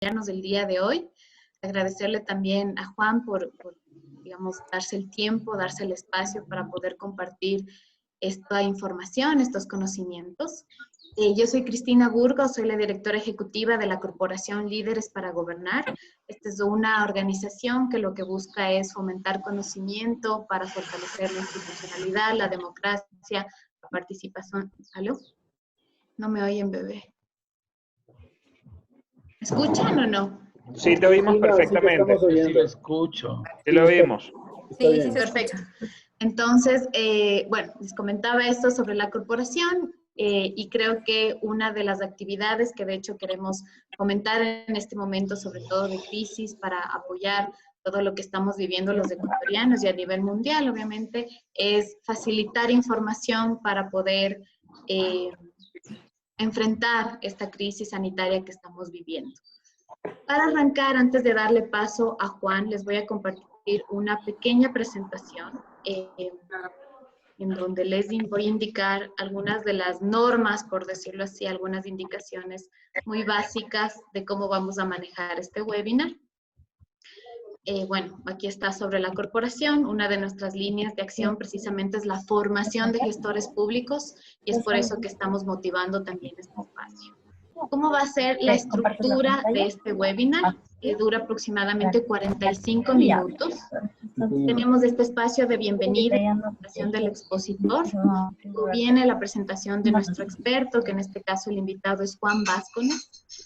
acompañarnos el día de hoy. Agradecerle también a Juan por, digamos, darse el tiempo, darse el espacio para poder compartir esta información, estos conocimientos. Yo soy Cristina Burgos, soy la directora ejecutiva de la Corporación Líderes para Gobernar. Esta es una organización que lo que busca es fomentar conocimiento para fortalecer la institucionalidad, la democracia, la participación. ¿Aló? No me oyen, bebé. ¿Me escuchan o no? Sí, te oímos perfectamente. Sí, lo escucho. Sí, lo oímos. Sí, sí, perfecto. Entonces, bueno, les comentaba esto sobre la corporación y creo que una de las actividades que de hecho queremos comentar en este momento, sobre todo de crisis, para apoyar todo lo que estamos viviendo los ecuatorianos y a nivel mundial, obviamente, es facilitar información para poder enfrentar esta crisis sanitaria que estamos viviendo. Para arrancar, antes de darle paso a Juan, les voy a compartir una pequeña presentación en donde les voy a indicar algunas de las normas, por decirlo así, algunas indicaciones muy básicas de cómo vamos a manejar este webinar. Bueno, aquí está sobre la corporación. Una de nuestras líneas de acción precisamente es la formación de gestores públicos y es por eso que estamos motivando también este espacio. ¿Cómo va a ser la estructura de este webinar? Que dura aproximadamente 45 minutos. Tenemos este espacio de bienvenida y presentación del expositor. Luego viene la presentación de nuestro experto, que en este caso el invitado es Juan Vázquez.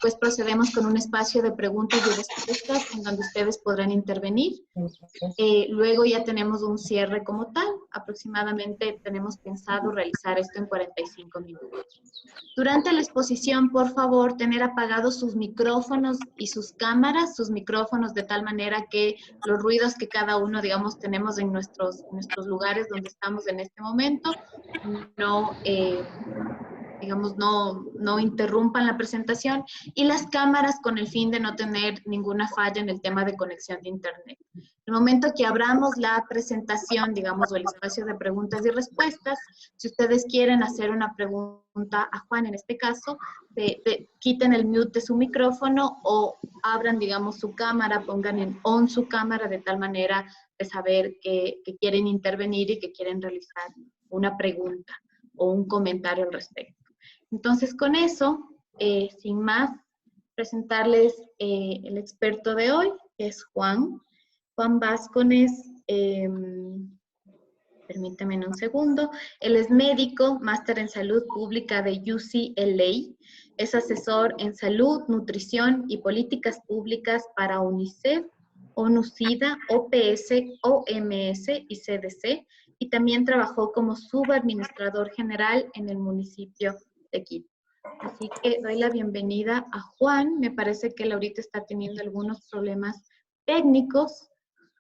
Después procedemos con un espacio de preguntas y respuestas en donde ustedes podrán intervenir. Luego ya tenemos un cierre como tal. Aproximadamente tenemos pensado realizar esto en 45 minutos. Durante la exposición, por favor, tener apagados sus micrófonos y sus cámaras, sus micrófonos de tal manera que los ruidos que cada uno, digamos, tenemos en nuestros lugares donde estamos en este momento, digamos, no interrumpan la presentación, y las cámaras con el fin de no tener ninguna falla en el tema de conexión de internet. El momento que abramos la presentación, digamos, o el espacio de preguntas y respuestas, si ustedes quieren hacer una pregunta a Juan, en este caso, quiten el mute de su micrófono o abran, digamos, su cámara, pongan en on su cámara de tal manera de saber que quieren intervenir y que quieren realizar una pregunta o un comentario al respecto. Entonces, con eso, sin más, presentarles el experto de hoy, que es Juan Vázquez. Permítanme un segundo. Él es médico, máster en salud pública de UCLA. Es asesor en salud, nutrición y políticas públicas para UNICEF, ONU-SIDA, OPS, OMS y CDC. Y también trabajó como subadministrador general en el municipio de Quito. Así que doy la bienvenida a Juan. Me parece que él ahorita está teniendo algunos problemas técnicos.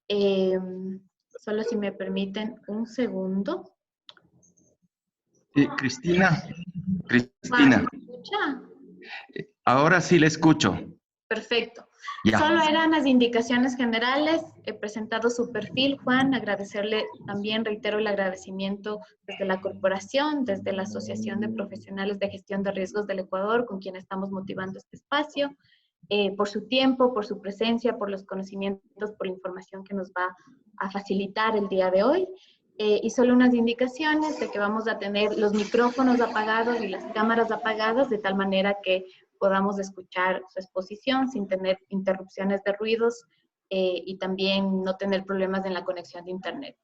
Solo si me permiten un segundo. Cristina. Juan, ¿me escucha? Ahora sí le escucho. Perfecto. Ya. Solo eran las indicaciones generales. He presentado su perfil, Juan. Agradecerle también, reitero el agradecimiento desde la corporación, desde la Asociación de Profesionales de Gestión de Riesgos del Ecuador, con quien estamos motivando este espacio, por su tiempo, por su presencia, por los conocimientos, por la información que nos va a facilitar el día de hoy. Y solo unas indicaciones de que vamos a tener los micrófonos apagados y las cámaras apagadas de tal manera que podamos escuchar su exposición sin tener interrupciones de ruidos y también no tener problemas en la conexión de internet.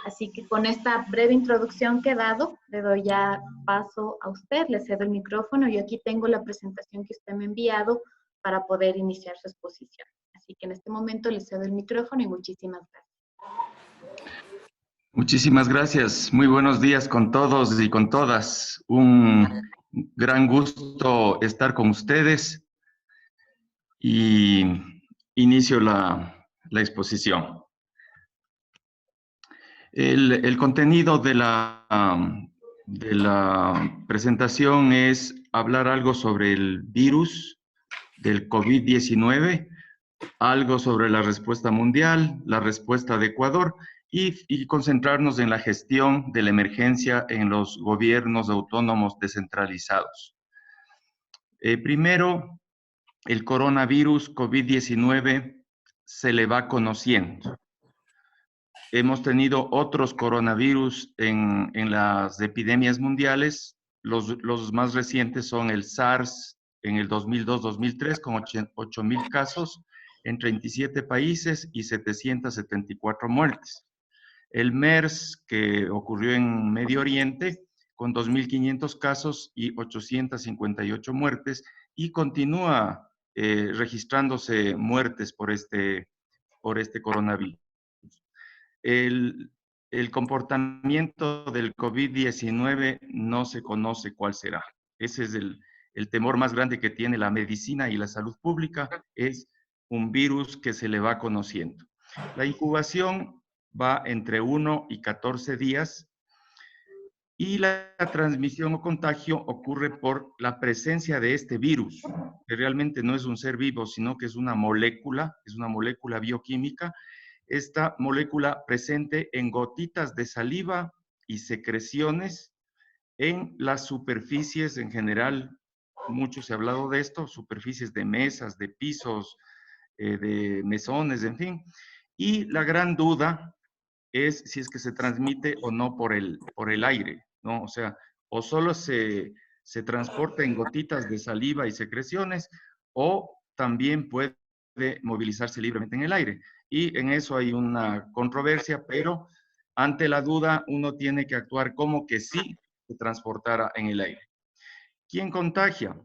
Así que con esta breve introducción que he dado, le doy ya paso a usted, le cedo el micrófono. Yo aquí tengo la presentación que usted me ha enviado para poder iniciar su exposición. Así que en este momento le cedo el micrófono y muchísimas gracias. Muchísimas gracias. Muy buenos días con todos y con todas. Un gran gusto estar con ustedes y inicio la exposición. El contenido de la presentación es hablar algo sobre el virus del COVID-19, algo sobre la respuesta mundial, la respuesta de Ecuador y concentrarnos en la gestión de la emergencia en los gobiernos autónomos descentralizados. Primero, el coronavirus COVID-19 se le va conociendo. Hemos tenido otros coronavirus en las epidemias mundiales. Los más recientes son el SARS en el 2002-2003 con 8,000 casos en 37 países y 774 muertes. El MERS, que ocurrió en Medio Oriente, con 2.500 casos y 858 muertes, y continúa registrándose muertes por este coronavirus. El comportamiento del COVID-19 no se conoce cuál será. Ese es el temor más grande que tiene la medicina y la salud pública, es un virus que se le va conociendo. La incubación va entre 1 y 14 días y la transmisión o contagio ocurre por la presencia de este virus, que realmente no es un ser vivo, sino que es una molécula bioquímica. Esta molécula presente en gotitas de saliva y secreciones en las superficies en general. Mucho se ha hablado de esto, superficies de mesas, de pisos, de mesones, en fin. Y la gran duda es si es que se transmite o no por el aire, ¿no? O sea, o solo se transporta en gotitas de saliva y secreciones, o también puede movilizarse libremente en el aire. Y en eso hay una controversia, pero ante la duda uno tiene que actuar como que sí se transportara en el aire. ¿Quién contagia?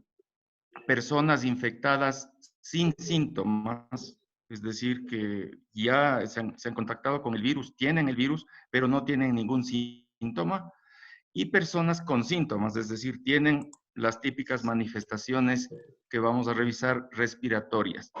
Personas infectadas sin síntomas, es decir, que ya se han contactado con el virus, tienen el virus, pero no tienen ningún síntoma, y personas con síntomas, es decir, tienen las típicas manifestaciones que vamos a revisar respiratorias.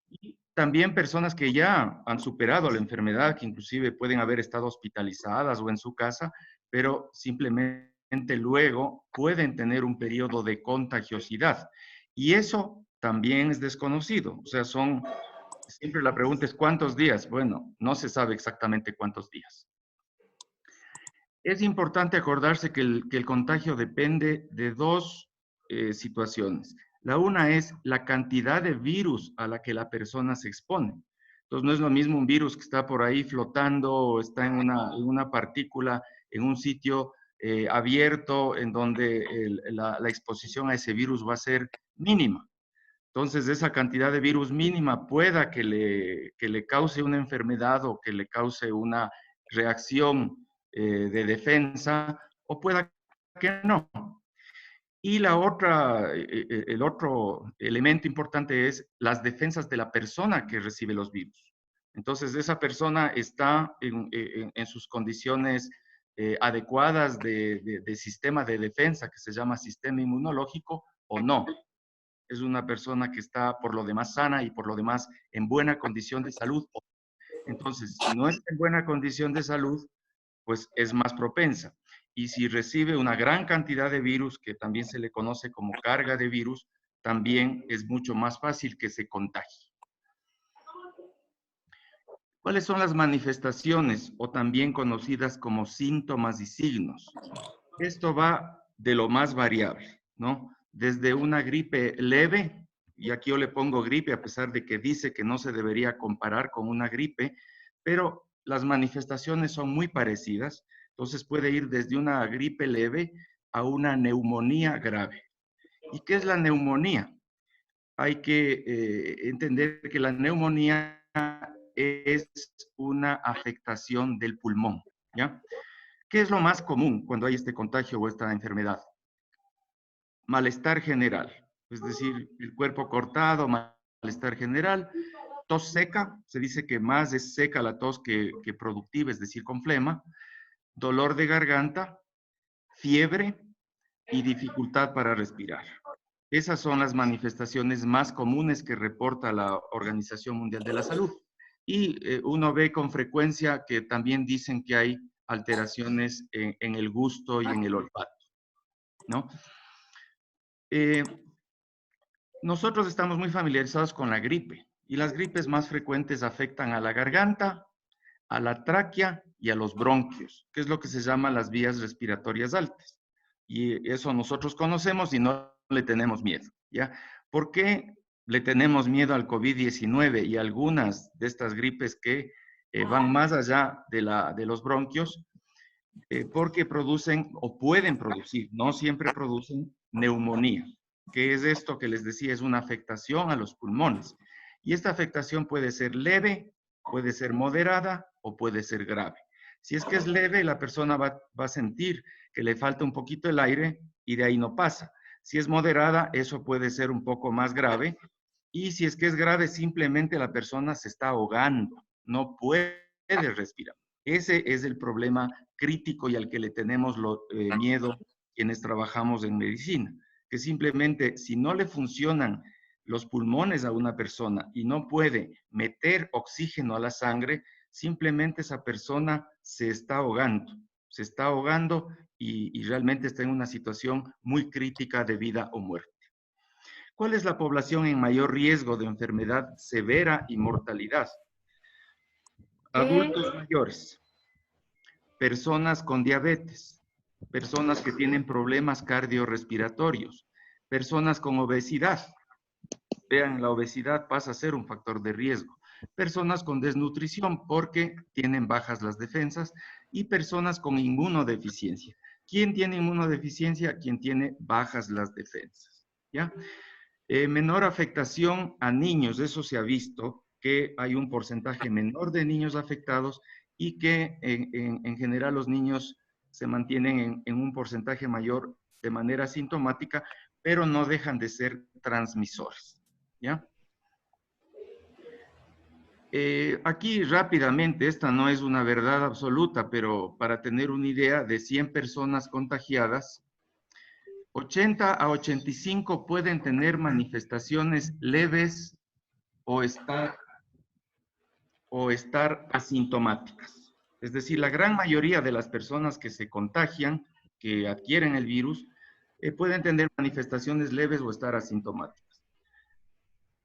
Y también personas que ya han superado la enfermedad, que inclusive pueden haber estado hospitalizadas o en su casa, pero simplemente luego pueden tener un periodo de contagiosidad. Y eso también es desconocido. O sea, siempre la pregunta es ¿cuántos días? Bueno, no se sabe exactamente cuántos días. Es importante acordarse que el contagio depende de dos situaciones. La una es la cantidad de virus a la que la persona se expone. Entonces, no es lo mismo un virus que está por ahí flotando o está en una partícula, en un sitio abierto, en donde la exposición a ese virus va a ser mínima. Entonces, esa cantidad de virus mínima pueda que le cause una enfermedad o que le cause una reacción de defensa, o pueda que no. Y el otro elemento importante es las defensas de la persona que recibe los virus. Entonces, esa persona está en sus condiciones adecuadas de sistema de defensa, que se llama sistema inmunológico, o no. Es una persona que está por lo demás sana y por lo demás en buena condición de salud. Entonces, si no está en buena condición de salud, pues es más propensa. Y si recibe una gran cantidad de virus, que también se le conoce como carga de virus, también es mucho más fácil que se contagie. ¿Cuáles son las manifestaciones o también conocidas como síntomas y signos? Esto va de lo más variable, ¿no? Desde una gripe leve, y aquí yo le pongo gripe a pesar de que dice que no se debería comparar con una gripe, pero las manifestaciones son muy parecidas, entonces puede ir desde una gripe leve a una neumonía grave. ¿Y qué es la neumonía? Hay que entender que la neumonía es una afectación del pulmón, ¿ya? ¿Qué es lo más común cuando hay este contagio o esta enfermedad? Malestar general, es decir, el cuerpo cortado, malestar general, tos seca, se dice que más es seca la tos que productiva, es decir, con flema, dolor de garganta, fiebre y dificultad para respirar. Esas son las manifestaciones más comunes que reporta la Organización Mundial de la Salud. Y uno ve con frecuencia que también dicen que hay alteraciones en el gusto y en el olfato, ¿no? Nosotros estamos muy familiarizados con la gripe y las gripes más frecuentes afectan a la garganta, a la tráquea y a los bronquios, que es lo que se llama las vías respiratorias altas. Y eso nosotros conocemos y no le tenemos miedo, ¿ya? ¿Por qué le tenemos miedo al COVID-19 y algunas de estas gripes que van más allá de los bronquios, porque producen o pueden producir, no siempre producen, neumonía. ¿Qué es esto que les decía? Es una afectación a los pulmones. Y esta afectación puede ser leve, puede ser moderada o puede ser grave. Si es que es leve, la persona va a sentir que le falta un poquito el aire y de ahí no pasa. Si es moderada, eso puede ser un poco más grave. Y si es que es grave, simplemente la persona se está ahogando, no puede respirar. Ese es el problema crítico y al que le tenemos miedo quienes trabajamos en medicina, que simplemente si no le funcionan los pulmones a una persona y no puede meter oxígeno a la sangre, simplemente esa persona se está ahogando y realmente está en una situación muy crítica de vida o muerte. ¿Cuál es la población en mayor riesgo de enfermedad severa y mortalidad? Adultos mayores, personas con diabetes, personas que tienen problemas cardiorrespiratorios, personas con obesidad. Vean, la obesidad pasa a ser un factor de riesgo. Personas con desnutrición porque tienen bajas las defensas y personas con inmunodeficiencia. ¿Quién tiene inmunodeficiencia? Quien tiene bajas las defensas. ¿Ya? Menor afectación a niños, eso se ha visto, que hay un porcentaje menor de niños afectados y que en general los niños se mantienen en un porcentaje mayor de manera asintomática, pero no dejan de ser transmisores. ¿Ya? Aquí rápidamente, esta no es una verdad absoluta, pero para tener una idea, de 100 personas contagiadas, 80 a 85 pueden tener manifestaciones leves o estar asintomáticas. Es decir, la gran mayoría de las personas que se contagian, que adquieren el virus, pueden tener manifestaciones leves o estar asintomáticas.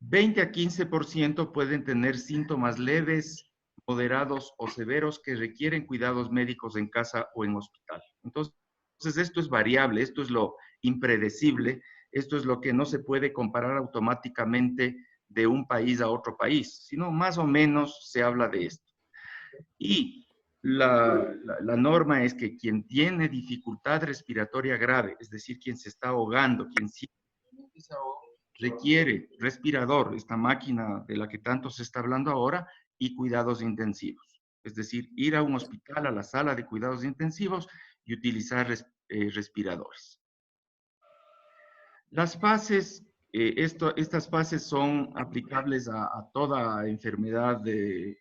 20 a 15% pueden tener síntomas leves, moderados o severos que requieren cuidados médicos en casa o en hospital. Entonces, esto es variable, esto es lo impredecible, esto es lo que no se puede comparar automáticamente de un país a otro país, sino más o menos se habla de esto. Y la norma es que quien tiene dificultad respiratoria grave, es decir, quien se está ahogando, quien siente que se ahoga, requiere respirador, esta máquina de la que tanto se está hablando ahora, y cuidados intensivos. Es decir, ir a un hospital, a la sala de cuidados intensivos y utilizar respiradores. Las fases, estas fases son aplicables a toda enfermedad de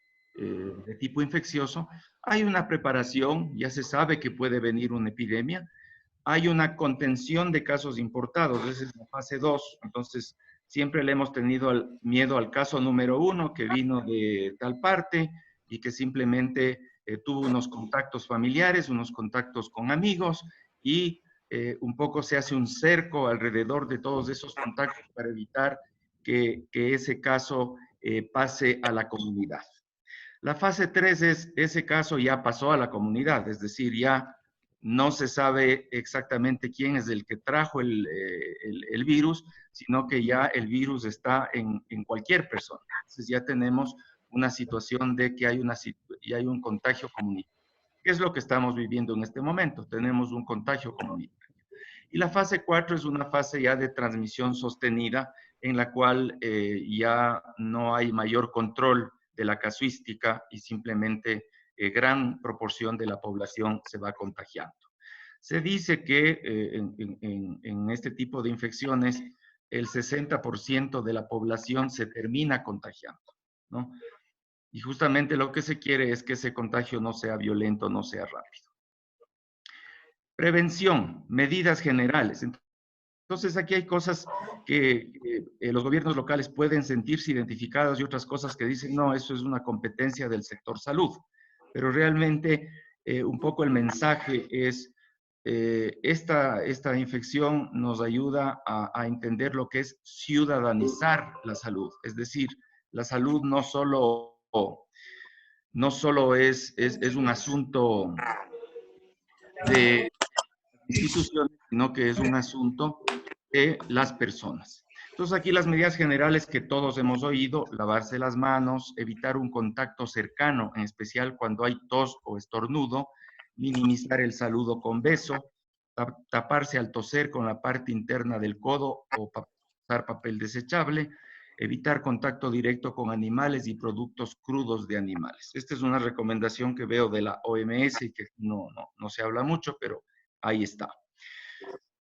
tipo infeccioso. Hay una preparación, ya se sabe que puede venir una epidemia. Hay una contención de casos importados, esa es la fase 2. Entonces, siempre le hemos tenido miedo al caso número 1 que vino de tal parte y que simplemente tuvo unos contactos familiares, unos contactos con amigos y un poco se hace un cerco alrededor de todos esos contactos para evitar que ese caso pase a la comunidad. La fase 3 es, ese caso ya pasó a la comunidad, es decir, ya no se sabe exactamente quién es el que trajo el virus, sino que ya el virus está en cualquier persona. Entonces ya tenemos una situación de que hay un contagio comunitario. ¿Qué es lo que estamos viviendo en este momento? Tenemos un contagio comunitario. Y la fase 4 es una fase ya de transmisión sostenida, en la cual ya no hay mayor control de la casuística y simplemente gran proporción de la población se va contagiando. Se dice que en este tipo de infecciones el 60% de la población se termina contagiando, ¿no? Y justamente lo que se quiere es que ese contagio no sea violento, no sea rápido. Prevención, medidas generales. Entonces, aquí hay cosas que los gobiernos locales pueden sentirse identificados y otras cosas que dicen, no, eso es una competencia del sector salud. Pero realmente, un poco el mensaje es, esta infección nos ayuda a entender lo que es ciudadanizar la salud. Es decir, la salud no solo es un asunto de instituciones, sino que es un asunto de las personas. Entonces aquí las medidas generales que todos hemos oído: lavarse las manos, evitar un contacto cercano, en especial cuando hay tos o estornudo, minimizar el saludo con beso, taparse al toser con la parte interna del codo o usar papel desechable, evitar contacto directo con animales y productos crudos de animales. Esta es una recomendación que veo de la OMS y que no se habla mucho, pero ahí está.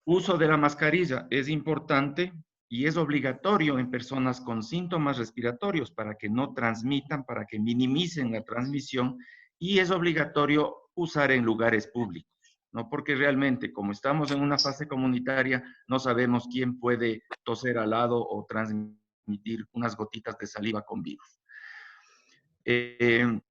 Uso de la mascarilla es importante y es obligatorio en personas con síntomas respiratorios para que no transmitan, para que minimicen la transmisión, y es obligatorio usar en lugares públicos, ¿no? Porque realmente, como estamos en una fase comunitaria, no sabemos quién puede toser al lado o transmitir unas gotitas de saliva con virus.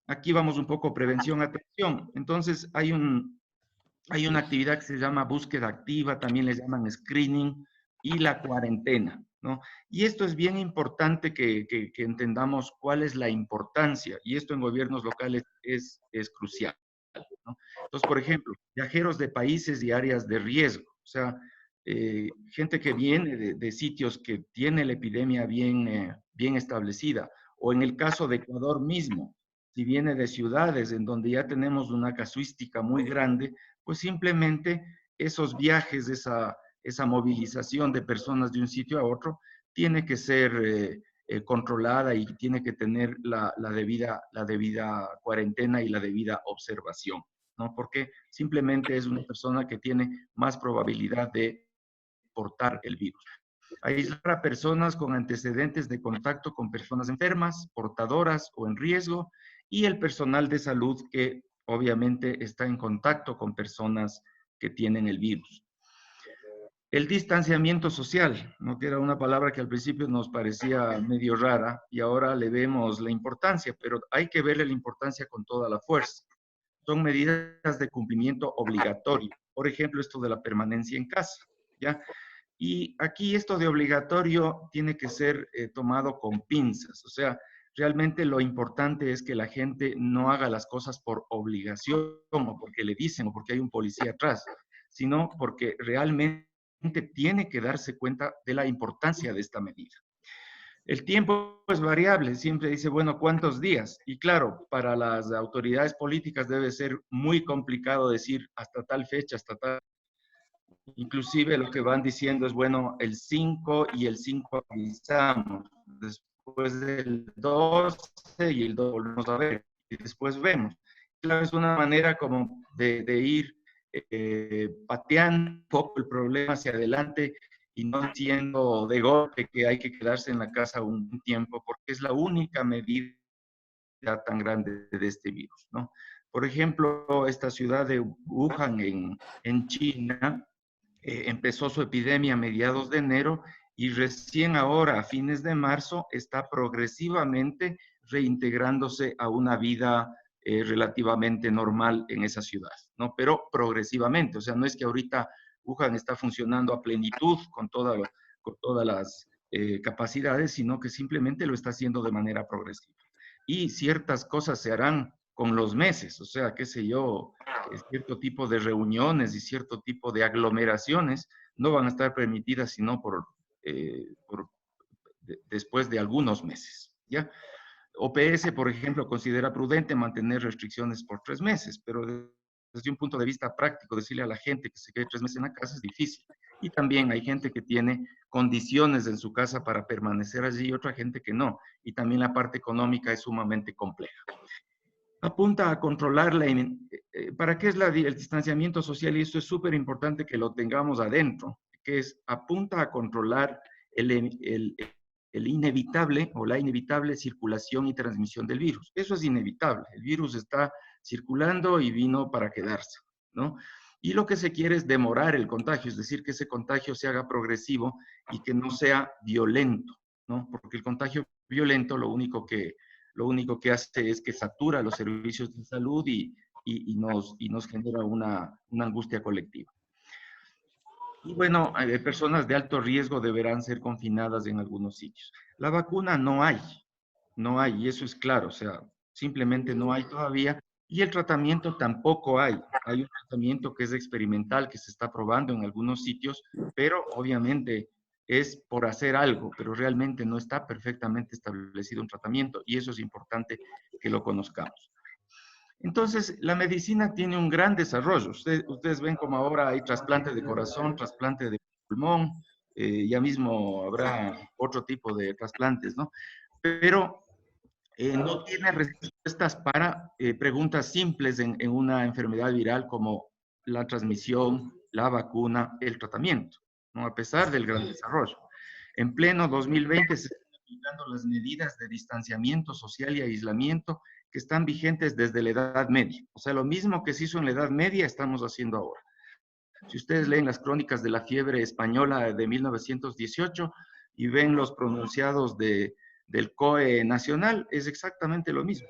Aquí vamos un poco prevención, atención. Entonces, hay una actividad que se llama búsqueda activa, también les llaman screening, y la cuarentena, ¿no? Y esto es bien importante que entendamos cuál es la importancia, y esto en gobiernos locales es crucial, ¿no? Entonces, por ejemplo, viajeros de países y áreas de riesgo, o sea, gente que viene de sitios que tiene la epidemia bien establecida, o en el caso de Ecuador mismo, si viene de ciudades en donde ya tenemos una casuística muy grande, pues simplemente esos viajes, esa movilización de personas de un sitio a otro, tiene que ser controlada y tiene que tener la debida cuarentena y la debida observación, ¿no? Porque simplemente es una persona que tiene más probabilidad de portar el virus. Aislar a personas con antecedentes de contacto con personas enfermas, portadoras o en riesgo, y el personal de salud que obviamente está en contacto con personas que tienen el virus. El distanciamiento social, ¿no? Que era una palabra que al principio nos parecía medio rara y ahora le vemos la importancia, pero hay que verle la importancia con toda la fuerza. Son medidas de cumplimiento obligatorio. Por ejemplo, esto de la permanencia en casa, ¿ya? Y aquí esto de obligatorio tiene que ser tomado con pinzas. O sea, realmente lo importante es que la gente no haga las cosas por obligación o porque le dicen o porque hay un policía atrás, sino porque realmente tiene que darse cuenta de la importancia de esta medida. El tiempo es variable, siempre dice, bueno, ¿cuántos días? Y claro, para las autoridades políticas debe ser muy complicado decir hasta tal fecha, hasta tal. Inclusive lo que van diciendo es, bueno, el 5 y el 5 avisamos, después del 12 y el 2 volvemos a ver, y después vemos. Claro, es una manera como de ir pateando un poco el problema hacia adelante y no diciendo de golpe que hay que quedarse en la casa un tiempo, porque es la única medida tan grande de este virus, ¿no? Por ejemplo, esta ciudad de Wuhan en China, empezó su epidemia a mediados de enero y recién ahora, a fines de marzo, está progresivamente reintegrándose a una vida relativamente normal en esa ciudad, ¿no? Pero progresivamente, o sea, no es que ahorita Wuhan está funcionando a plenitud con todas las capacidades, sino que simplemente lo está haciendo de manera progresiva. Y ciertas cosas se harán con los meses, o sea, qué sé yo, cierto tipo de reuniones y cierto tipo de aglomeraciones no van a estar permitidas sino después de algunos meses, ¿ya? OPS, por ejemplo, considera prudente mantener restricciones por 3 meses, pero desde un punto de vista práctico, decirle a la gente que se quede 3 meses en la casa es difícil. Y también hay gente que tiene condiciones en su casa para permanecer allí y otra gente que no. Y también la parte económica es sumamente compleja. Apunta a controlar ¿para qué es el distanciamiento social? Y esto es súper importante que lo tengamos adentro, que es, apunta a controlar el inevitable o la inevitable circulación y transmisión del virus. Eso es inevitable. El virus está circulando y vino para quedarse, ¿no? Y lo que se quiere es demorar el contagio, es decir, que ese contagio se haga progresivo y que no sea violento, ¿no? Porque el contagio violento lo único que hace es que satura los servicios de salud y nos genera una angustia colectiva. Y bueno, personas de alto riesgo deberán ser confinadas en algunos sitios. La vacuna no hay, y eso es claro, o sea, simplemente no hay todavía, y el tratamiento tampoco hay. Hay un tratamiento que es experimental, que se está probando en algunos sitios, pero obviamente es por hacer algo, pero realmente no está perfectamente establecido un tratamiento y eso es importante que lo conozcamos. Entonces, la medicina tiene un gran desarrollo. Ustedes ven como ahora hay trasplante de corazón, trasplante de pulmón, ya mismo habrá otro tipo de trasplantes, ¿no? Pero no tiene respuestas para preguntas simples en una enfermedad viral como la transmisión, la vacuna, el tratamiento, ¿no? A pesar del gran desarrollo. En pleno 2020 se están aplicando las medidas de distanciamiento social y aislamiento que están vigentes desde la Edad Media. O sea, lo mismo que se hizo en la Edad Media estamos haciendo ahora. Si ustedes leen las crónicas de la fiebre española de 1918 y ven los pronunciados del COE nacional, es exactamente lo mismo.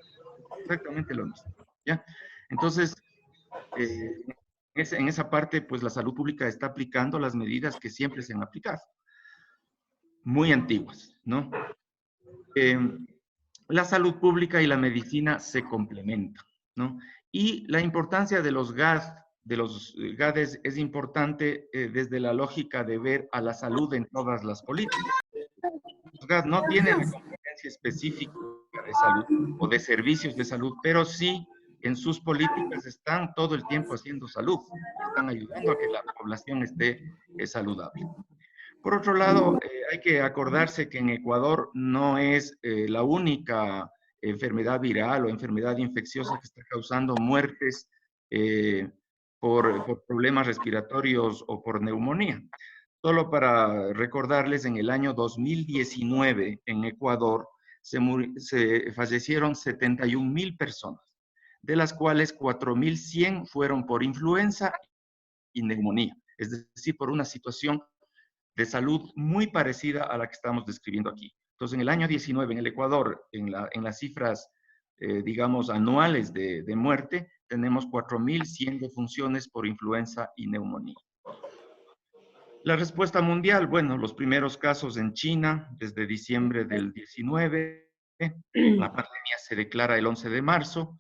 Exactamente lo mismo. ¿Ya? Entonces, en esa parte, pues la salud pública está aplicando las medidas que siempre se han aplicado, muy antiguas, ¿no? La salud pública y la medicina se complementan, ¿no? Y la importancia de los GADES es importante desde la lógica de ver a la salud en todas las políticas. Los GAD no tienen la competencia específica de salud o de servicios de salud, pero sí en sus políticas están todo el tiempo haciendo salud, están ayudando a que la población esté saludable. Por otro lado, hay que acordarse que en Ecuador no es la única enfermedad viral o enfermedad infecciosa que está causando muertes por problemas respiratorios o por neumonía. Solo para recordarles, en el año 2019 en Ecuador se fallecieron 71,000 personas, de las cuales 4,100 fueron por influenza y neumonía, es decir, por una situación de salud muy parecida a la que estamos describiendo aquí. Entonces, en el año 19 en el Ecuador, en las cifras, digamos, anuales de muerte, tenemos 4,100 defunciones por influenza y neumonía. La respuesta mundial, bueno, los primeros casos en China desde diciembre del 19, la pandemia se declara el 11 de marzo,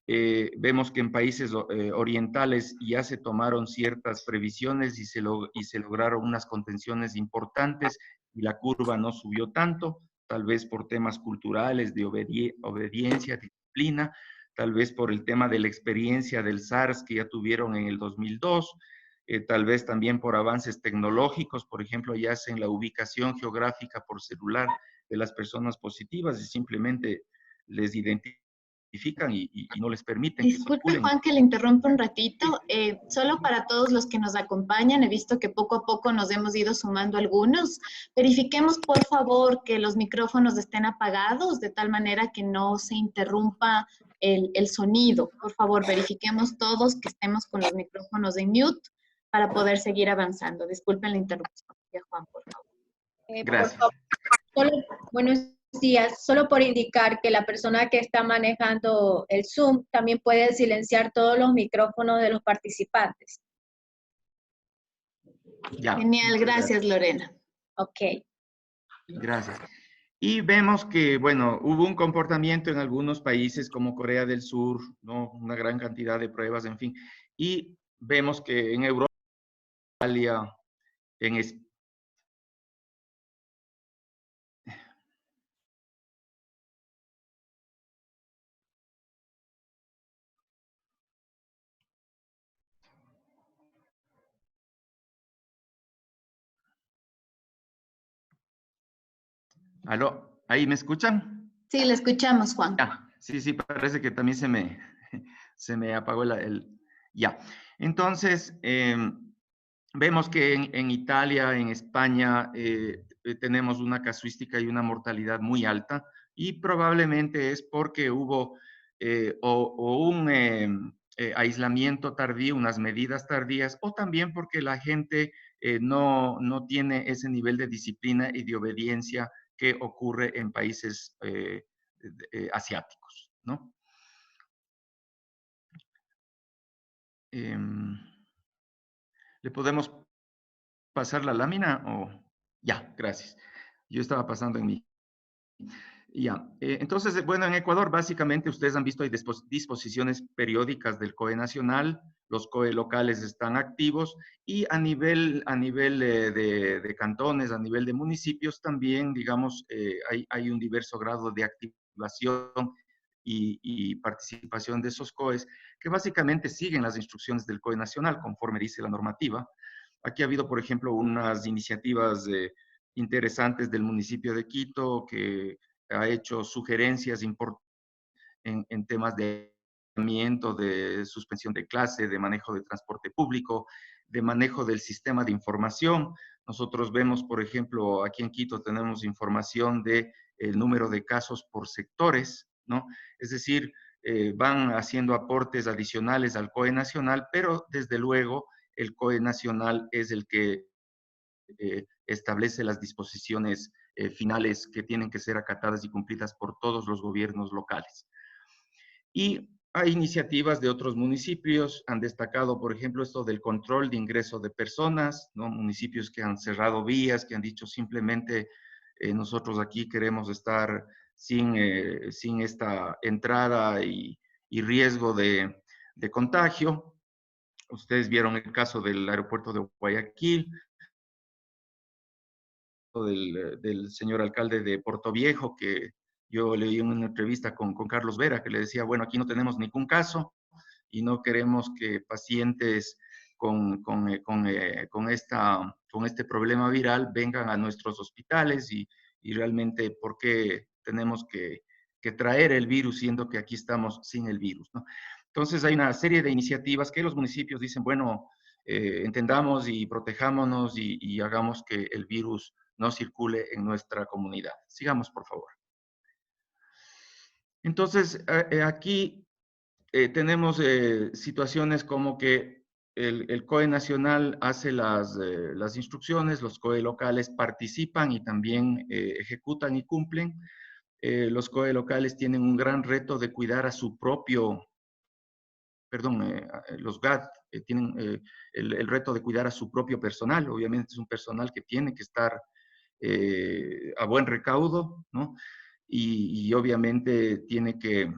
vemos que en países orientales ya se tomaron ciertas previsiones y se lograron unas contenciones importantes y la curva no subió tanto, tal vez por temas culturales de obediencia, disciplina, tal vez por el tema de la experiencia del SARS que ya tuvieron en el 2002, tal vez también por avances tecnológicos, por ejemplo, ya hacen la ubicación geográfica por celular de las personas positivas y simplemente les identifican y no les permiten que Disculpe, circulen. Juan, que le interrumpa un ratito. Solo para todos los que nos acompañan, he visto que poco a poco nos hemos ido sumando algunos. Verifiquemos, por favor, que los micrófonos estén apagados, de tal manera que no se interrumpa el sonido. Por favor, verifiquemos todos que estemos con los micrófonos en mute para poder seguir avanzando. Disculpen la interrupción. Ya, Juan, por favor. Gracias. Por favor, buenos días. Solo por indicar que la persona que está manejando el Zoom también puede silenciar todos los micrófonos de los participantes. Ya. Genial, gracias, Lorena. Ok. Gracias. Y vemos que, bueno, hubo un comportamiento en algunos países como Corea del Sur, ¿no? Una gran cantidad de pruebas, en fin. Y vemos que en Europa, Italia, en España, ¿aló? ¿Ahí me escuchan? Sí, le escuchamos, Juan. Ya. Sí, parece que también se me apagó ya. Entonces, vemos que en Italia, en España, tenemos una casuística y una mortalidad muy alta y probablemente es porque hubo un aislamiento tardío, unas medidas tardías, o también porque la gente no tiene ese nivel de disciplina y de obediencia que ocurre en países asiáticos, ¿no? ¿Le podemos pasar la lámina o...? Ya, gracias. Yo estaba pasando en mí. Ya, entonces, bueno, en Ecuador básicamente ustedes han visto hay disposiciones periódicas del COE nacional, los COE locales están activos y a nivel de cantones, a nivel de municipios también, digamos, hay un diverso grado de activación y participación de esos COEs que básicamente siguen las instrucciones del COE nacional conforme dice la normativa. Aquí ha habido, por ejemplo, unas iniciativas interesantes del municipio de Quito que ha hecho sugerencias en temas de suspensión de clase, de manejo de transporte público, de manejo del sistema de información. Nosotros vemos, por ejemplo, aquí en Quito tenemos información de el número de casos por sectores, ¿no? Es decir, van haciendo aportes adicionales al COE nacional, pero desde luego el COE nacional es el que establece las disposiciones finales que tienen que ser acatadas y cumplidas por todos los gobiernos locales. Y hay iniciativas de otros municipios, han destacado, por ejemplo, esto del control de ingreso de personas, ¿no? Municipios que han cerrado vías, que han dicho simplemente nosotros aquí queremos estar sin esta entrada y riesgo de contagio. Ustedes vieron el caso del aeropuerto de Guayaquil, del señor alcalde de Portoviejo, que yo leí en una entrevista con Carlos Vera, que le decía, bueno, aquí no tenemos ningún caso y no queremos que pacientes con este problema viral vengan a nuestros hospitales y realmente por qué tenemos que traer el virus siendo que aquí estamos sin el virus, ¿no? Entonces hay una serie de iniciativas que los municipios dicen, bueno, entendamos y protejámonos y hagamos que el virus no circule en nuestra comunidad. Sigamos, por favor. Entonces, aquí tenemos situaciones como que el COE nacional hace las instrucciones, los COE locales participan y también ejecutan y cumplen. Los COE locales tienen un gran reto de cuidar a su propio, los GAD tienen el reto de cuidar a su propio personal. Obviamente es un personal que tiene que estar a buen recaudo, ¿no? Y obviamente tiene que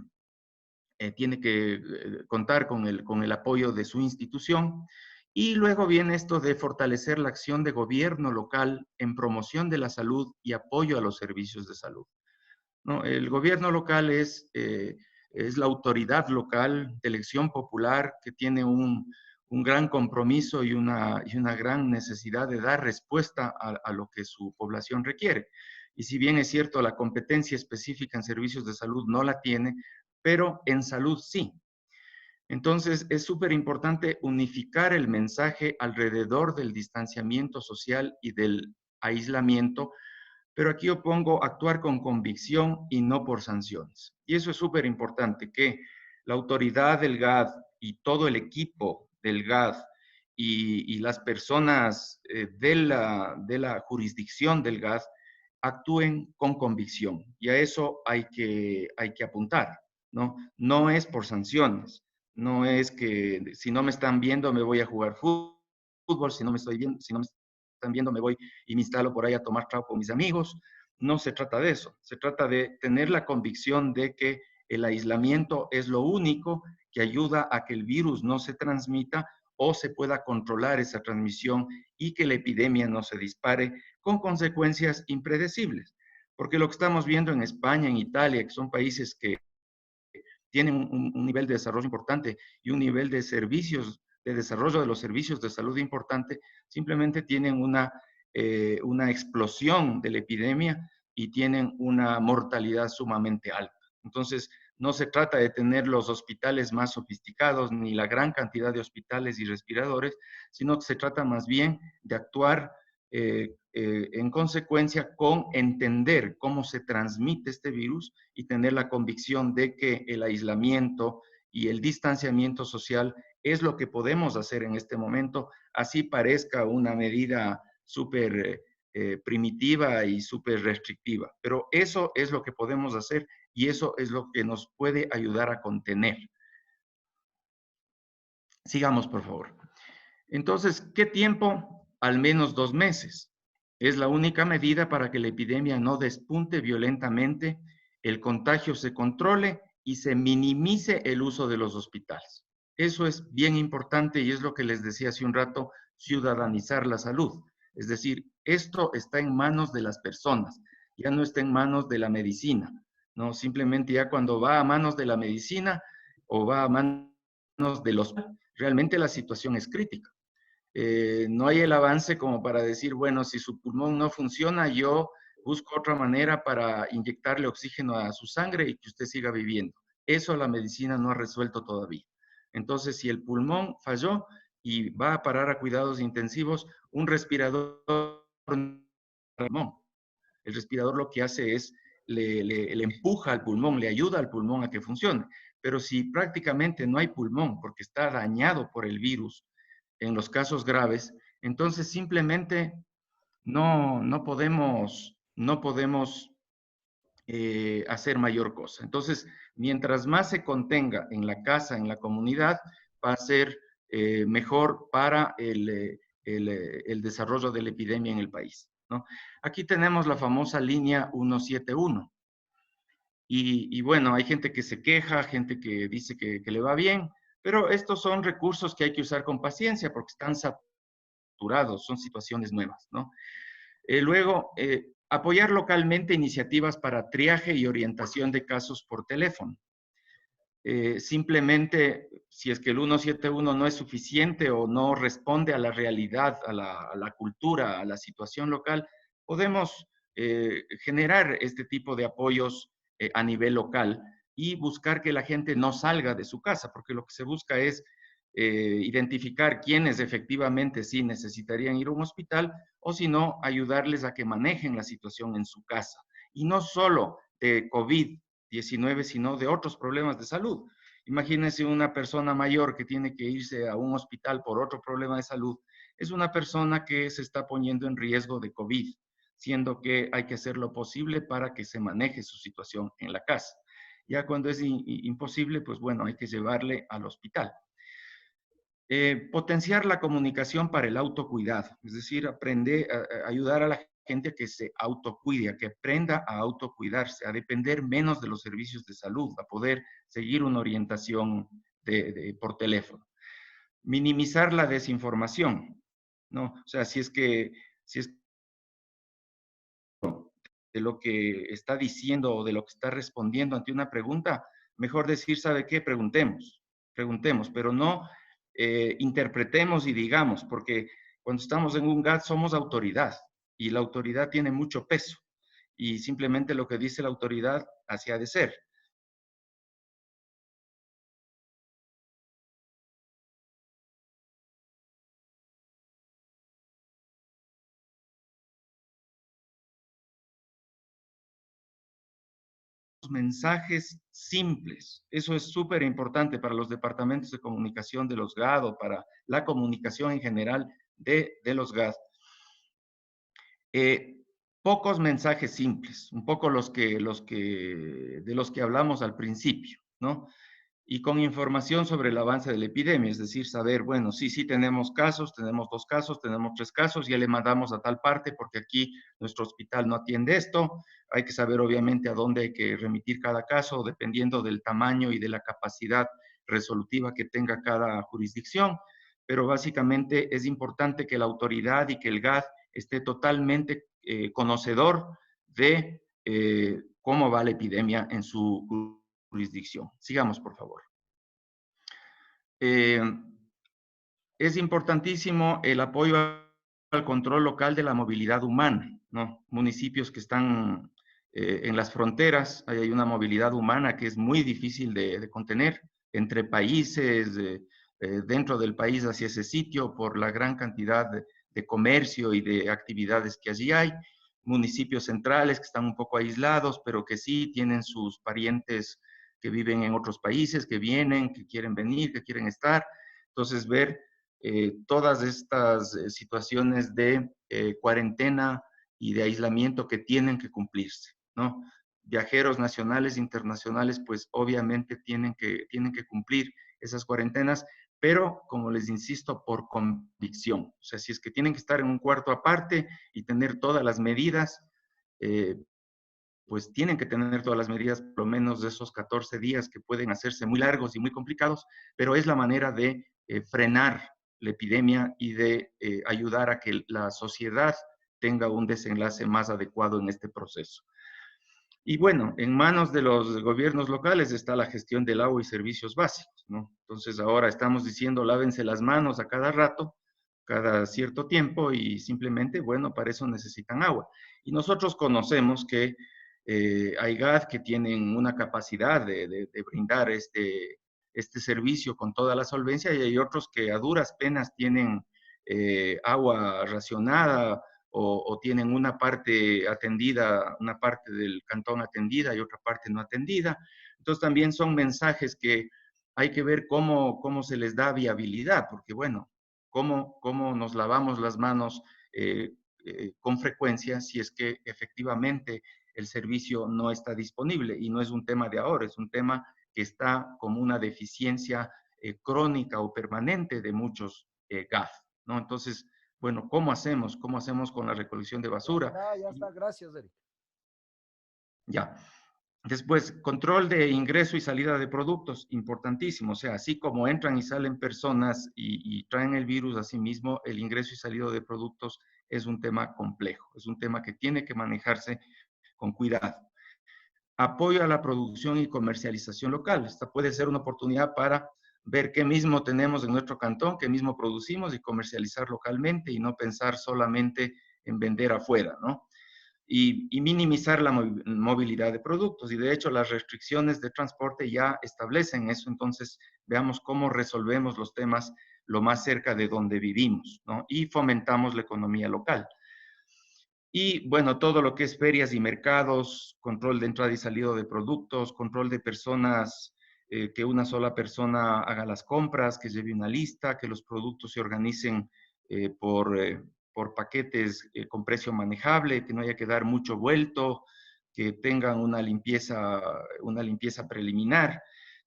contar con el apoyo de su institución. Y luego viene esto de fortalecer la acción de gobierno local en promoción de la salud y apoyo a los servicios de salud, ¿no? El gobierno local es la autoridad local de elección popular que tiene un gran compromiso y una gran necesidad de dar respuesta a lo que su población requiere. Y si bien es cierto, la competencia específica en servicios de salud no la tiene, pero en salud sí. Entonces, es súper importante unificar el mensaje alrededor del distanciamiento social y del aislamiento, pero aquí yo pongo actuar con convicción y no por sanciones. Y eso es súper importante, que la autoridad del GAD y todo el equipo del GAD y las personas de la jurisdicción del GAD actúen con convicción. Y a eso hay que apuntar, ¿no? No es por sanciones, no es que si no me están viendo me voy a jugar fútbol, si no me están viendo me voy y me instalo por ahí a tomar trago con mis amigos. No se trata de eso, se trata de tener la convicción de que el aislamiento es lo único que ayuda a que el virus no se transmita o se pueda controlar esa transmisión y que la epidemia no se dispare con consecuencias impredecibles. Porque lo que estamos viendo en España, en Italia, que son países que tienen un nivel de desarrollo importante y un nivel de servicios, de desarrollo de los servicios de salud importante, simplemente tienen una explosión de la epidemia y tienen una mortalidad sumamente alta. Entonces, no se trata de tener los hospitales más sofisticados ni la gran cantidad de hospitales y respiradores, sino que se trata más bien de actuar en consecuencia con entender cómo se transmite este virus y tener la convicción de que el aislamiento y el distanciamiento social es lo que podemos hacer en este momento, así parezca una medida súper primitiva y súper restrictiva. Pero eso es lo que podemos hacer y eso es lo que nos puede ayudar a contener. Sigamos, por favor. Entonces, ¿qué tiempo? Al menos 2 meses. Es la única medida para que la epidemia no despunte violentamente el contagio se controle y se minimice el uso de los hospitales. Eso es bien importante y es lo que les decía hace un rato, ciudadanizar la salud. Es decir, esto está en manos de las personas, ya no está en manos de la medicina, ¿no? Simplemente ya cuando va a manos de la medicina o va a manos de los... Realmente la situación es crítica. No hay el avance como para decir, bueno, si su pulmón no funciona, yo busco otra manera para inyectarle oxígeno a su sangre y que usted siga viviendo. Eso la medicina no ha resuelto todavía. Entonces, si el pulmón falló y va a parar a cuidados intensivos, un respirador, el respirador lo que hace es le empuja al pulmón, le ayuda al pulmón a que funcione. Pero si prácticamente no hay pulmón porque está dañado por el virus, en los casos graves, entonces simplemente no podemos hacer mayor cosa. Entonces, mientras más se contenga en la casa, en la comunidad, va a ser mejor para el desarrollo de la epidemia en el país, ¿no? Aquí tenemos la famosa línea 171. Y bueno, hay gente que se queja, gente que dice que le va bien, pero estos son recursos que hay que usar con paciencia porque están saturados, son situaciones nuevas, ¿no? Luego, apoyar localmente iniciativas para triaje y orientación de casos por teléfono. Simplemente, si es que el 171 no es suficiente o no responde a la realidad, a la cultura, a la situación local, podemos generar este tipo de apoyos a nivel local y buscar que la gente no salga de su casa, porque lo que se busca es identificar quiénes efectivamente sí necesitarían ir a un hospital o si no, ayudarles a que manejen la situación en su casa. Y no solo de COVID-19, sino de otros problemas de salud. Imagínense una persona mayor que tiene que irse a un hospital por otro problema de salud. Es una persona que se está poniendo en riesgo de COVID, siendo que hay que hacer lo posible para que se maneje su situación en la casa. Ya cuando es imposible, pues bueno, hay que llevarle al hospital. Potenciar la comunicación para el autocuidado, es decir, ayudar a la gente a que se autocuide, a que aprenda a autocuidarse, a depender menos de los servicios de salud, a poder seguir una orientación por teléfono. Minimizar la desinformación, ¿no? O sea, si es de lo que está diciendo o de lo que está respondiendo ante una pregunta, mejor decir, ¿sabe qué? Preguntemos, pero no interpretemos y digamos, porque cuando estamos en un GAT somos autoridad y la autoridad tiene mucho peso y simplemente lo que dice la autoridad así ha de ser. Mensajes simples. Eso es súper importante para los departamentos de comunicación de los GAD o para la comunicación en general de los GAD. Pocos mensajes simples, un poco de los que hablamos al principio, ¿no? Y con información sobre el avance de la epidemia, es decir, saber, bueno, sí tenemos casos, tenemos 2 casos, tenemos 3 casos, ya le mandamos a tal parte porque aquí nuestro hospital no atiende esto. Hay que saber, obviamente, a dónde hay que remitir cada caso, dependiendo del tamaño y de la capacidad resolutiva que tenga cada jurisdicción. Pero básicamente es importante que la autoridad y que el GAD esté totalmente conocedor de cómo va la epidemia en su jurisdicción. Sigamos, por favor. Es importantísimo el apoyo al control local de la movilidad humana, ¿no? Municipios que están en las fronteras, hay una movilidad humana que es muy difícil de contener entre países, dentro del país hacia ese sitio, por la gran cantidad de comercio y de actividades que allí hay. Municipios centrales que están un poco aislados, pero que sí tienen sus parientes que viven en otros países, que vienen, que quieren venir, que quieren estar. Entonces, ver todas estas situaciones de cuarentena y de aislamiento que tienen que cumplirse, ¿no? Viajeros nacionales e internacionales, pues obviamente tienen que cumplir esas cuarentenas, pero como les insisto, por convicción. O sea, si es que tienen que estar en un cuarto aparte y tener todas las medidas, pues tienen que tener todas las medidas, por lo menos de esos 14 días que pueden hacerse muy largos y muy complicados, pero es la manera de frenar la epidemia y de ayudar a que la sociedad tenga un desenlace más adecuado en este proceso. Y bueno, en manos de los gobiernos locales está la gestión del agua y servicios básicos, ¿no? Entonces ahora estamos diciendo lávense las manos a cada rato, cada cierto tiempo y simplemente, bueno, para eso necesitan agua. Y nosotros conocemos que hay GAD que tienen una capacidad de brindar este servicio con toda la solvencia y hay otros que a duras penas tienen agua racionada o tienen una parte atendida, una parte del cantón atendida y otra parte no atendida. Entonces también son mensajes que hay que ver cómo se les da viabilidad, porque bueno, cómo nos lavamos las manos con frecuencia si es que efectivamente el servicio no está disponible. Y no es un tema de ahora, es un tema que está como una deficiencia crónica o permanente de muchos GAF, ¿no? Entonces, bueno, ¿cómo hacemos? ¿Cómo hacemos con la recolección de basura? Ya está, gracias, Eric. Ya. Después, control de ingreso y salida de productos, importantísimo. O sea, así como entran y salen personas y traen el virus, así mismo el ingreso y salida de productos es un tema complejo, es un tema que tiene que manejarse con cuidado. Apoyo a la producción y comercialización local. Esta puede ser una oportunidad para ver qué mismo tenemos en nuestro cantón, qué mismo producimos y comercializar localmente y no pensar solamente en vender afuera, ¿no? Y minimizar la movilidad de productos. Y de hecho, las restricciones de transporte ya establecen eso. Entonces, veamos cómo resolvemos los temas lo más cerca de donde vivimos, ¿no? Y fomentamos la economía local. Y bueno, todo lo que es ferias y mercados, control de entrada y salida de productos, control de personas, que una sola persona haga las compras, que lleve una lista, que los productos se organicen por paquetes con precio manejable, que no haya que dar mucho vuelto, que tengan una limpieza preliminar.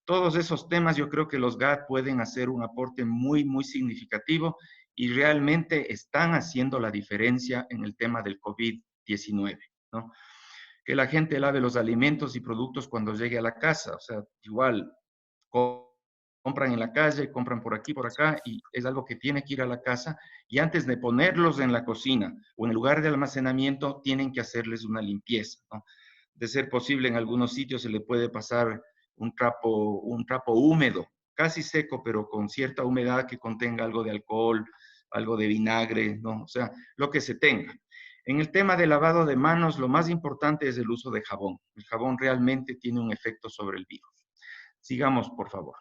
Todos esos temas yo creo que los GAD pueden hacer un aporte muy, muy significativo y realmente están haciendo la diferencia en el tema del COVID-19, ¿no? Que la gente lave los alimentos y productos cuando llegue a la casa, o sea, igual compran en la calle, compran por aquí, por acá, y es algo que tiene que ir a la casa, y antes de ponerlos en la cocina o en el lugar de almacenamiento, tienen que hacerles una limpieza, ¿no? De ser posible, en algunos sitios se le puede pasar un trapo húmedo, casi seco, pero con cierta humedad que contenga algo de alcohol, algo de vinagre, ¿no? O sea, lo que se tenga. En el tema de lavado de manos, lo más importante es el uso de jabón. El jabón realmente tiene un efecto sobre el virus. Sigamos, por favor.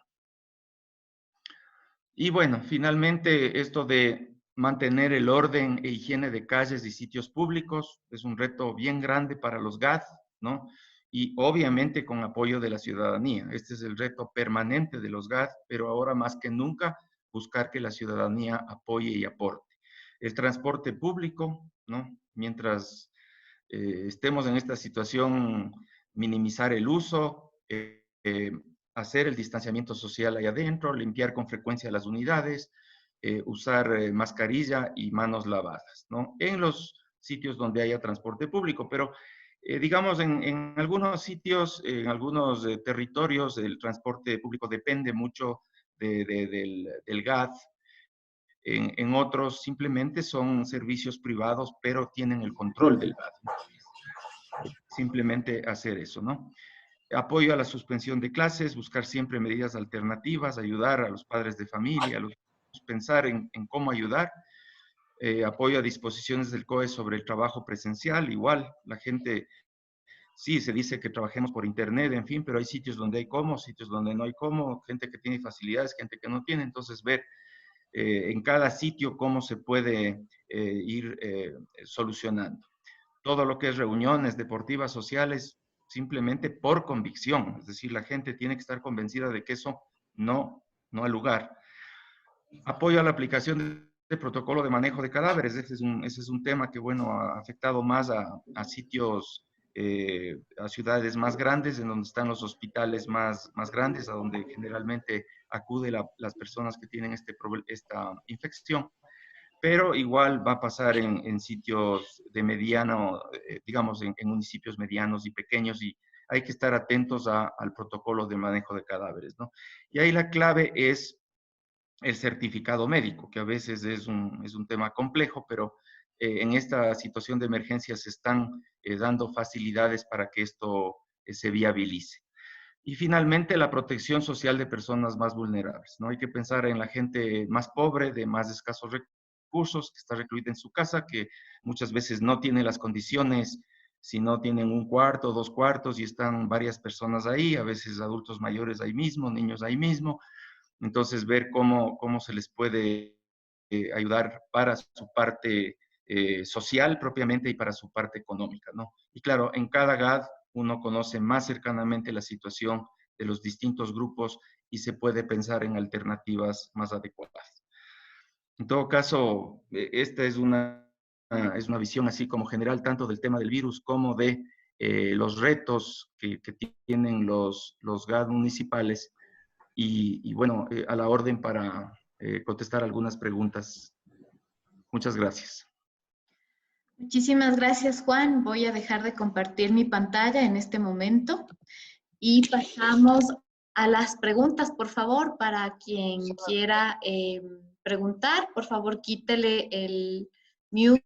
Y bueno, finalmente, esto de mantener el orden e higiene de calles y sitios públicos es un reto bien grande para los GAD, ¿no? Y obviamente con apoyo de la ciudadanía. Este es el reto permanente de los GAD, pero ahora más que nunca buscar que la ciudadanía apoye y aporte. El transporte público, ¿no? Mientras estemos en esta situación, minimizar el uso, hacer el distanciamiento social ahí adentro, limpiar con frecuencia las unidades, usar mascarilla y manos lavadas, ¿no? En los sitios donde haya transporte público, pero digamos en algunos sitios, en algunos territorios, el transporte público depende mucho del GAD. En otros simplemente son servicios privados, pero tienen el control del GAD. Simplemente hacer eso, ¿no? Apoyo a la suspensión de clases, buscar siempre medidas alternativas, ayudar a los padres de familia, pensar en cómo ayudar. Apoyo a disposiciones del COE sobre el trabajo presencial. Igual, la gente, sí, se dice que trabajemos por internet, en fin, pero hay sitios donde hay cómo, sitios donde no hay cómo, gente que tiene facilidades, gente que no tiene. Entonces, ver en cada sitio cómo se puede ir solucionando. Todo lo que es reuniones deportivas, sociales, simplemente por convicción. Es decir, la gente tiene que estar convencida de que eso no ha lugar. Apoyo a la aplicación de protocolo de manejo de cadáveres. Ese es un tema que, bueno, ha afectado más a sitios, a ciudades más grandes, en donde están los hospitales más grandes, a donde generalmente acuden las personas que tienen esta infección. pero igual va a pasar en sitios de mediano, digamos, en municipios medianos y pequeños, y hay que estar atentos al protocolo de manejo de cadáveres, ¿no? Y ahí la clave es el certificado médico, que a veces es un tema complejo, pero en esta situación de emergencia se están dando facilidades para que esto se viabilice. Y finalmente, la protección social de personas más vulnerables, ¿no? Hay que pensar en la gente más pobre, de más escasos recursos, que está recluida en su casa, que muchas veces no tiene las condiciones, si no tienen un cuarto, 2 cuartos, y están varias personas ahí, a veces adultos mayores ahí mismo, niños ahí mismo. Entonces, ver cómo se les puede ayudar para su parte social propiamente y para su parte económica, ¿no? Y claro, en cada GAD uno conoce más cercanamente la situación de los distintos grupos y se puede pensar en alternativas más adecuadas. En todo caso, esta es una visión así como general, tanto del tema del virus como de los retos que tienen los GAD municipales y bueno, a la orden para contestar algunas preguntas. Muchas gracias. Muchísimas gracias, Juan. Voy a dejar de compartir mi pantalla en este momento y pasamos a las preguntas, por favor, para quien quiera preguntar. Por favor, quítele el mute,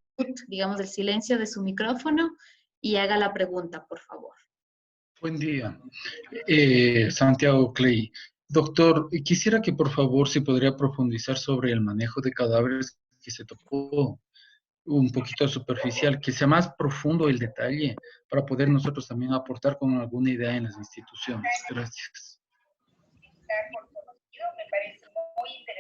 digamos, el silencio de su micrófono y haga la pregunta, por favor. Buen día, Santiago Clay. Doctor, quisiera que por favor se podría profundizar sobre el manejo de cadáveres, que se tocó un poquito superficial, que sea más profundo el detalle para poder nosotros también aportar con alguna idea en las instituciones. Gracias.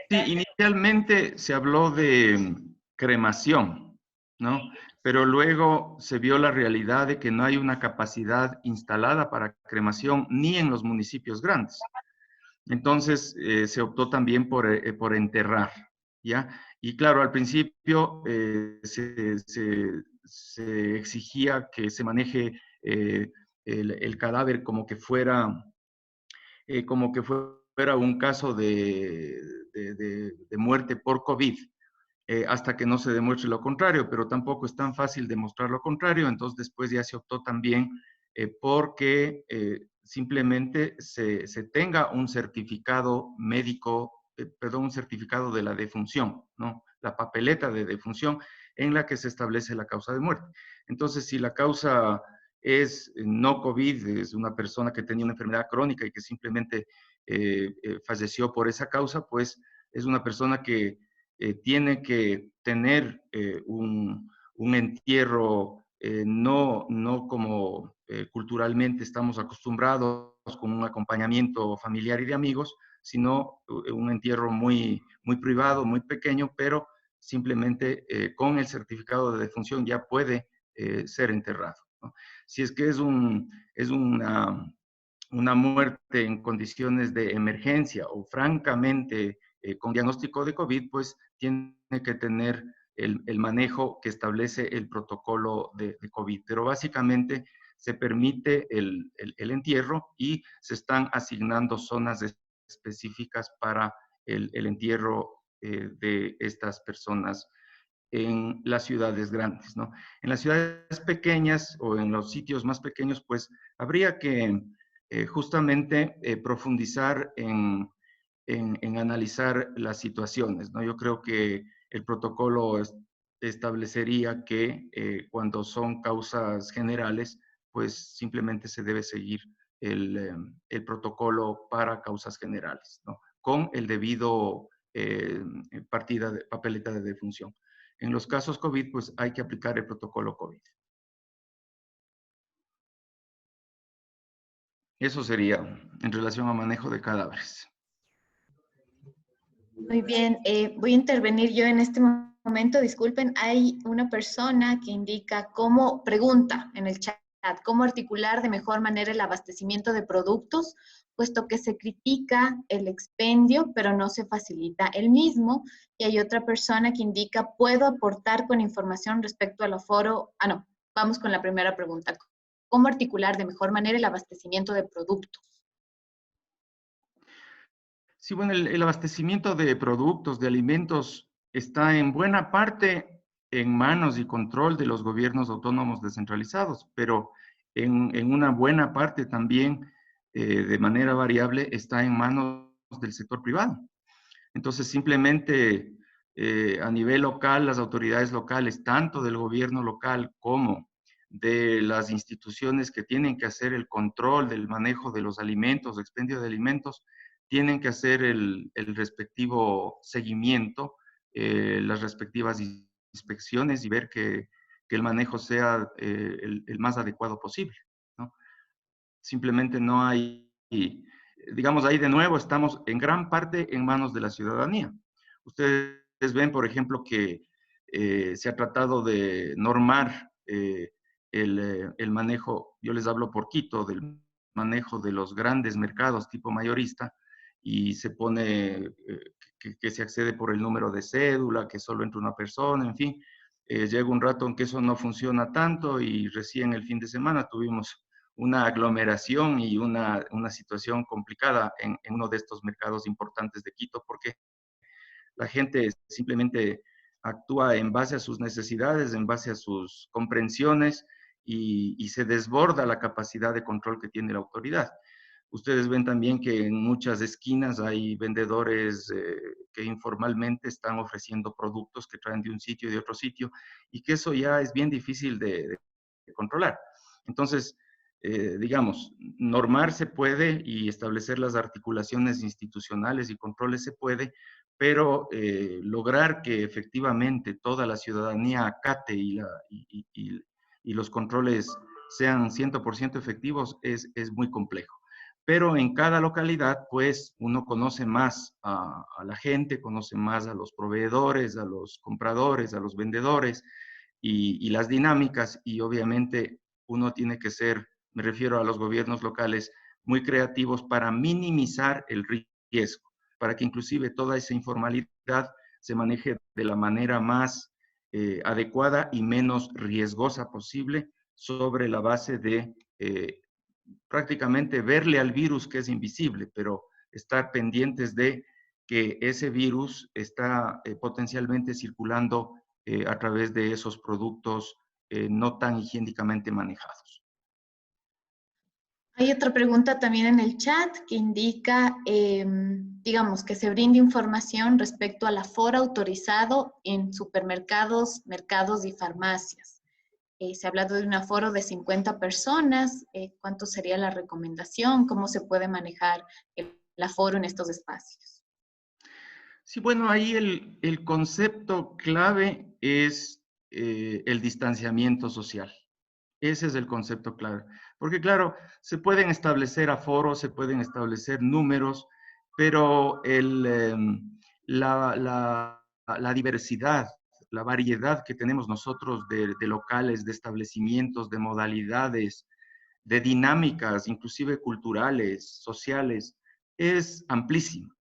Sí, inicialmente se habló de cremación, ¿no? Pero luego se vio la realidad de que no hay una capacidad instalada para cremación ni en los municipios grandes. Entonces, se optó también por enterrar, ¿ya? Y claro, al principio se exigía que se maneje el cadáver como que fuera un caso de muerte por COVID, hasta que no se demuestre lo contrario, pero tampoco es tan fácil demostrar lo contrario, entonces después ya se optó también porque simplemente se tenga un certificado médico, perdón, un certificado de la defunción, ¿no? La papeleta de defunción en la que se establece la causa de muerte. Entonces, si la causa es no COVID, es una persona que tenía una enfermedad crónica y que simplemente falleció por esa causa, pues es una persona que tiene que tener un entierro no como culturalmente estamos acostumbrados, con un acompañamiento familiar y de amigos, sino un entierro muy, muy privado, muy pequeño, pero simplemente con el certificado de defunción ya puede ser enterrado, ¿no? Si es que es una muerte en condiciones de emergencia o francamente con diagnóstico de COVID, pues tiene que tener el manejo que establece el protocolo de COVID. Pero básicamente se permite el entierro y se están asignando zonas específicas para el entierro de estas personas en las ciudades grandes, ¿no? En las ciudades pequeñas o en los sitios más pequeños, pues habría que justamente profundizar en analizar las situaciones, ¿no? Yo creo que el protocolo establecería que cuando son causas generales, pues simplemente se debe seguir el protocolo para causas generales, ¿no? Con el debido papeleta de defunción. En los casos COVID, pues hay que aplicar el protocolo COVID. Eso sería en relación a manejo de cadáveres. Muy bien, voy a intervenir yo en este momento. Disculpen, hay una persona que indica cómo, pregunta en el chat, cómo articular de mejor manera el abastecimiento de productos, puesto que se critica el expendio, pero no se facilita el mismo. Y hay otra persona que indica, ¿puedo aportar con información respecto al aforo? Ah, no, vamos con la primera pregunta. ¿Cómo articular de mejor manera el abastecimiento de productos? Sí, bueno, el abastecimiento de productos, de alimentos, está en buena parte en manos y control de los gobiernos autónomos descentralizados, pero en una buena parte también, de manera variable, está en manos del sector privado. Entonces, simplemente a nivel local, las autoridades locales, tanto del gobierno local como de las instituciones que tienen que hacer el control del manejo de los alimentos, expendio de alimentos, tienen que hacer el respectivo seguimiento, las respectivas inspecciones y ver que el manejo sea el más adecuado posible, ¿no? Simplemente no hay, digamos, ahí de nuevo estamos en gran parte en manos de la ciudadanía. Ustedes ven, por ejemplo, que se ha tratado de normar el manejo, yo les hablo por Quito, del manejo de los grandes mercados tipo mayorista, y se pone que se accede por el número de cédula, que solo entra una persona, en fin. Llega un rato en que eso no funciona tanto y recién el fin de semana tuvimos una aglomeración y una situación complicada en uno de estos mercados importantes de Quito, porque la gente simplemente actúa en base a sus necesidades, en base a sus comprensiones y se desborda la capacidad de control que tiene la autoridad. Ustedes ven también que en muchas esquinas hay vendedores que informalmente están ofreciendo productos que traen de un sitio y de otro sitio, y que eso ya es bien difícil de controlar. Entonces, digamos, normar se puede y establecer las articulaciones institucionales y controles se puede, pero lograr que efectivamente toda la ciudadanía acate y los controles sean 100% efectivos es muy complejo. Pero en cada localidad, pues, uno conoce más a la gente, conoce más a los proveedores, a los compradores, a los vendedores y las dinámicas, y obviamente uno tiene que ser, me refiero a los gobiernos locales, muy creativos para minimizar el riesgo, para que inclusive toda esa informalidad se maneje de la manera más adecuada y menos riesgosa posible, sobre la base de prácticamente verle al virus, que es invisible, pero estar pendientes de que ese virus está potencialmente circulando a través de esos productos no tan higiénicamente manejados. Hay otra pregunta también en el chat que indica, digamos, que se brinde información respecto al aforo autorizado en supermercados, mercados y farmacias. Se ha hablado de un aforo de 50 personas. ¿Cuánto sería la recomendación? ¿Cómo se puede manejar el aforo en estos espacios? Sí, bueno, ahí el concepto clave es el distanciamiento social. Ese es el concepto clave. Porque claro, se pueden establecer aforos, se pueden establecer números, pero la diversidad, la variedad que tenemos nosotros de locales, de establecimientos, de modalidades, de dinámicas, inclusive culturales, sociales, es amplísima.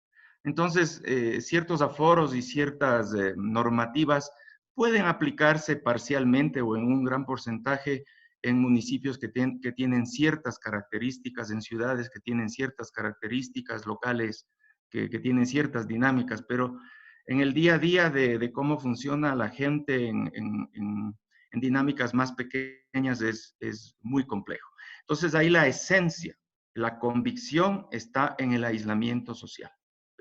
Entonces, ciertos aforos y ciertas normativas pueden aplicarse parcialmente o en un gran porcentaje en municipios que tienen ciertas características, en ciudades que tienen ciertas características locales, que tienen ciertas dinámicas, pero en el día a día de cómo funciona la gente en dinámicas más pequeñas es muy complejo. Entonces, ahí la esencia, la convicción está en el aislamiento social.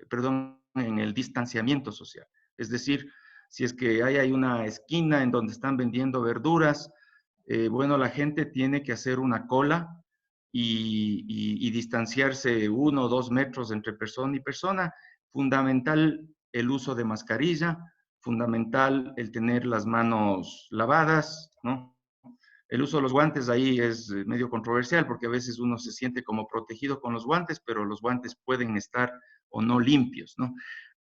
Perdón, en el distanciamiento social. Es decir, si es que hay una esquina en donde están vendiendo verduras, bueno, la gente tiene que hacer una cola y distanciarse 1 o 2 metros entre persona y persona. Fundamental el uso de mascarilla, fundamental el tener las manos lavadas, ¿no? El uso de los guantes ahí es medio controversial porque a veces uno se siente como protegido con los guantes, pero los guantes pueden estar o no limpios, ¿no?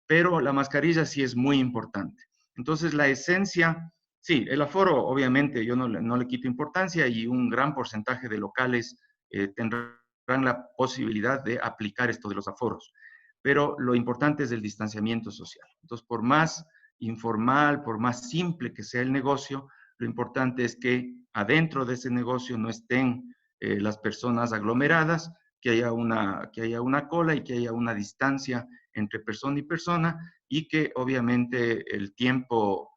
Pero la mascarilla sí es muy importante. Entonces, la esencia, sí, el aforo, obviamente, yo no le quito importancia y un gran porcentaje de locales tendrán la posibilidad de aplicar esto de los aforos. Pero lo importante es el distanciamiento social. Entonces, por más informal, por más simple que sea el negocio, lo importante es que adentro de ese negocio no estén las personas aglomeradas, que haya una cola y que haya una distancia entre persona y persona, y que obviamente el tiempo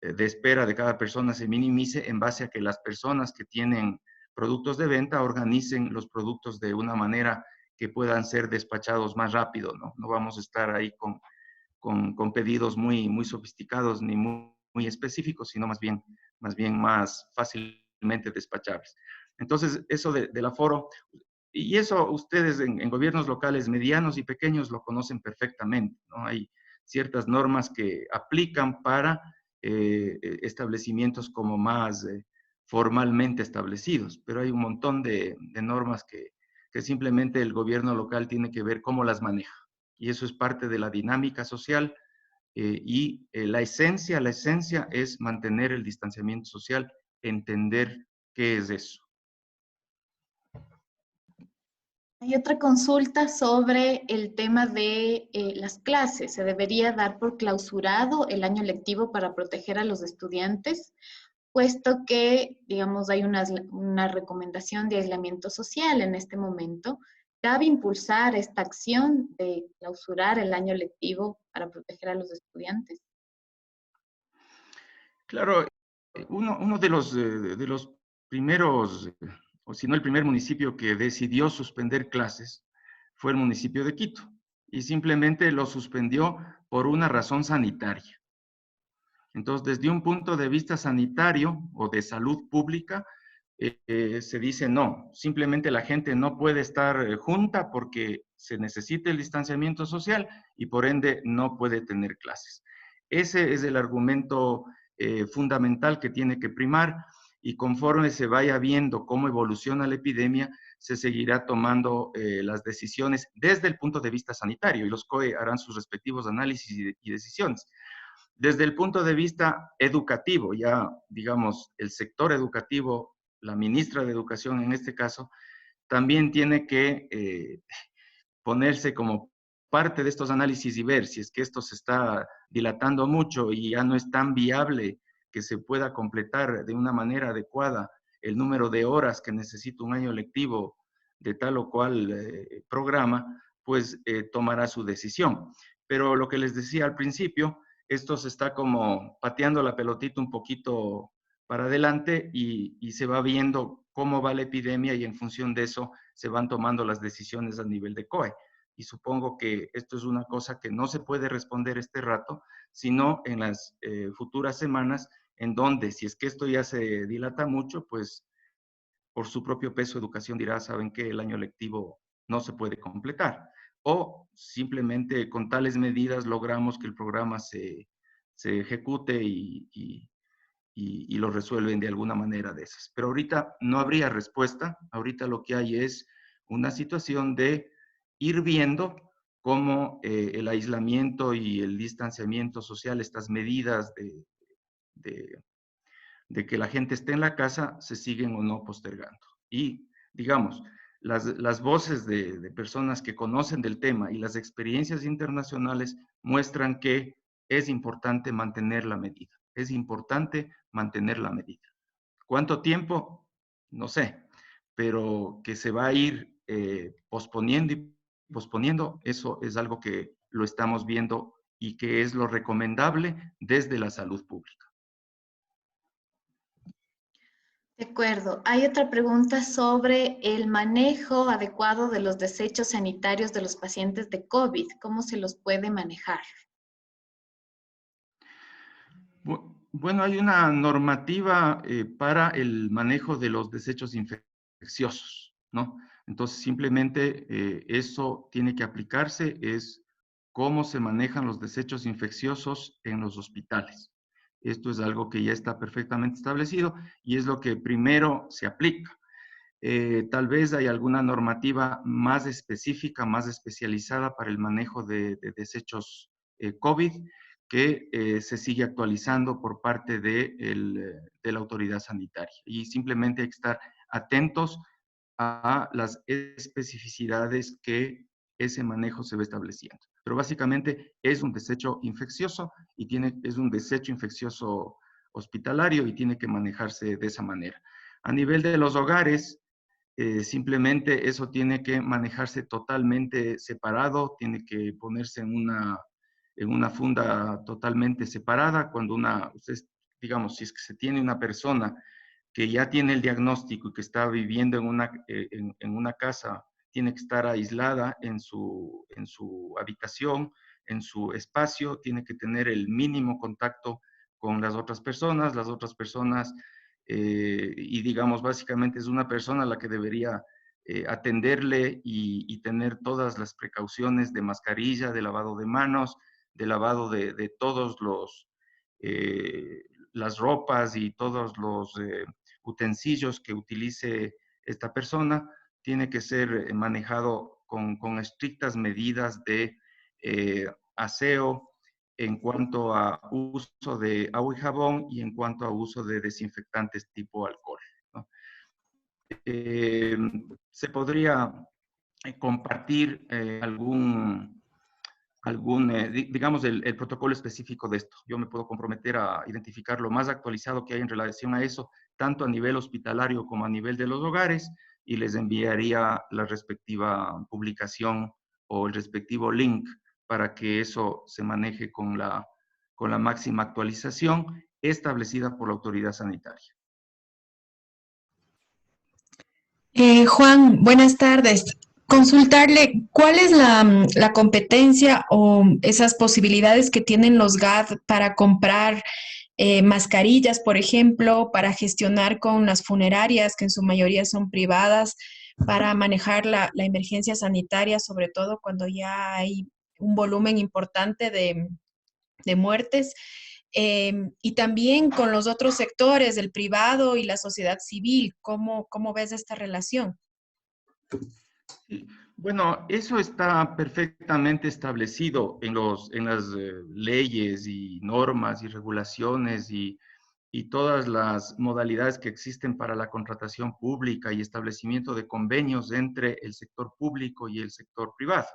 de espera de cada persona se minimice en base a que las personas que tienen productos de venta organicen los productos de una manera que puedan ser despachados más rápido, ¿no? No vamos a estar ahí con pedidos muy sofisticados ni muy específicos, sino más bien más fácilmente despachables. Entonces, eso del aforo, y eso ustedes en gobiernos locales medianos y pequeños lo conocen perfectamente, ¿no? Hay ciertas normas que aplican para establecimientos como más formalmente establecidos, pero hay un montón de normas que simplemente el gobierno local tiene que ver cómo las maneja. Y eso es parte de la dinámica social la esencia es mantener el distanciamiento social, entender qué es eso. Hay otra consulta sobre el tema de las clases. ¿Se debería dar por clausurado el año lectivo para proteger a los estudiantes? Puesto que, digamos, hay una recomendación de aislamiento social en este momento, ¿cabe impulsar esta acción de clausurar el año lectivo para proteger a los estudiantes? Claro, uno de los primeros, o si no el primer municipio que decidió suspender clases fue el municipio de Quito, y simplemente lo suspendió por una razón sanitaria. Entonces, desde un punto de vista sanitario o de salud pública, se dice no, simplemente la gente no puede estar junta porque se necesita el distanciamiento social y por ende no puede tener clases. Ese es el argumento fundamental que tiene que primar, y conforme se vaya viendo cómo evoluciona la epidemia, se seguirá tomando las decisiones desde el punto de vista sanitario, y los COE harán sus respectivos análisis y decisiones. Desde el punto de vista educativo, ya digamos, el sector educativo, la ministra de Educación en este caso, también tiene que ponerse como parte de estos análisis y ver si es que esto se está dilatando mucho y ya no es tan viable que se pueda completar de una manera adecuada el número de horas que necesita un año lectivo de tal o cual programa, pues tomará su decisión. Pero lo que les decía al principio, esto se está como pateando la pelotita un poquito para adelante y se va viendo cómo va la epidemia, y en función de eso se van tomando las decisiones a nivel de COE. Y supongo que esto es una cosa que no se puede responder este rato, sino en las futuras semanas, en donde, si es que esto ya se dilata mucho, pues por su propio peso Educación dirá, saben que el año lectivo no se puede completar. O simplemente con tales medidas logramos que el programa se ejecute y lo resuelven de alguna manera de esas. Pero ahorita no habría respuesta, ahorita lo que hay es una situación de ir viendo cómo el aislamiento y el distanciamiento social, estas medidas de que la gente esté en la casa, se siguen o no postergando. Y, digamos, las voces de personas que conocen del tema y las experiencias internacionales muestran que es importante mantener la medida. Es importante mantener la medida. ¿Cuánto tiempo? No sé, pero que se va a ir posponiendo y posponiendo, eso es algo que lo estamos viendo y que es lo recomendable desde la salud pública. De acuerdo. Hay otra pregunta sobre el manejo adecuado de los desechos sanitarios de los pacientes de COVID. ¿Cómo se los puede manejar? Bueno, hay una normativa para el manejo de los desechos infecciosos, ¿no? Entonces, simplemente eso tiene que aplicarse, es cómo se manejan los desechos infecciosos en los hospitales. Esto es algo que ya está perfectamente establecido y es lo que primero se aplica. Tal vez hay alguna normativa más específica, más especializada para el manejo de desechos COVID, que se sigue actualizando por parte de la autoridad sanitaria. Y simplemente hay que estar atentos a las especificidades que ese manejo se va estableciendo. Pero básicamente es un desecho infeccioso y es un desecho infeccioso hospitalario y tiene que manejarse de esa manera. A nivel de los hogares, simplemente eso tiene que manejarse totalmente separado, tiene que ponerse en una funda totalmente separada. Cuando ustedes, digamos, si es que se tiene una persona que ya tiene el diagnóstico y que está viviendo en una casa, tiene que estar aislada en su habitación, en su espacio, tiene que tener el mínimo contacto con las otras personas, y digamos, básicamente es una persona a la que debería atenderle y tener todas las precauciones de mascarilla, de lavado de manos, de lavado de todos las ropas y todos los utensilios que utilice esta persona. Tiene que ser manejado con estrictas medidas de aseo en cuanto a uso de agua y jabón y en cuanto a uso de desinfectantes tipo alcohol, ¿no? Se podría compartir digamos, el protocolo específico de esto. Yo me puedo comprometer a identificar lo más actualizado que hay en relación a eso, tanto a nivel hospitalario como a nivel de los hogares, y les enviaría la respectiva publicación o el respectivo link para que eso se maneje con la máxima actualización establecida por la autoridad sanitaria. Juan, buenas tardes. Consultarle cuál es la competencia o esas posibilidades que tienen los GAD para comprar mascarillas, por ejemplo, para gestionar con las funerarias, que en su mayoría son privadas, para manejar la emergencia sanitaria, sobre todo cuando ya hay un volumen importante de muertes. Y también con los otros sectores, el privado y la sociedad civil. ¿Cómo ves esta relación? Sí. Bueno, eso está perfectamente establecido en las leyes y normas y regulaciones y todas las modalidades que existen para la contratación pública y establecimiento de convenios entre el sector público y el sector privado.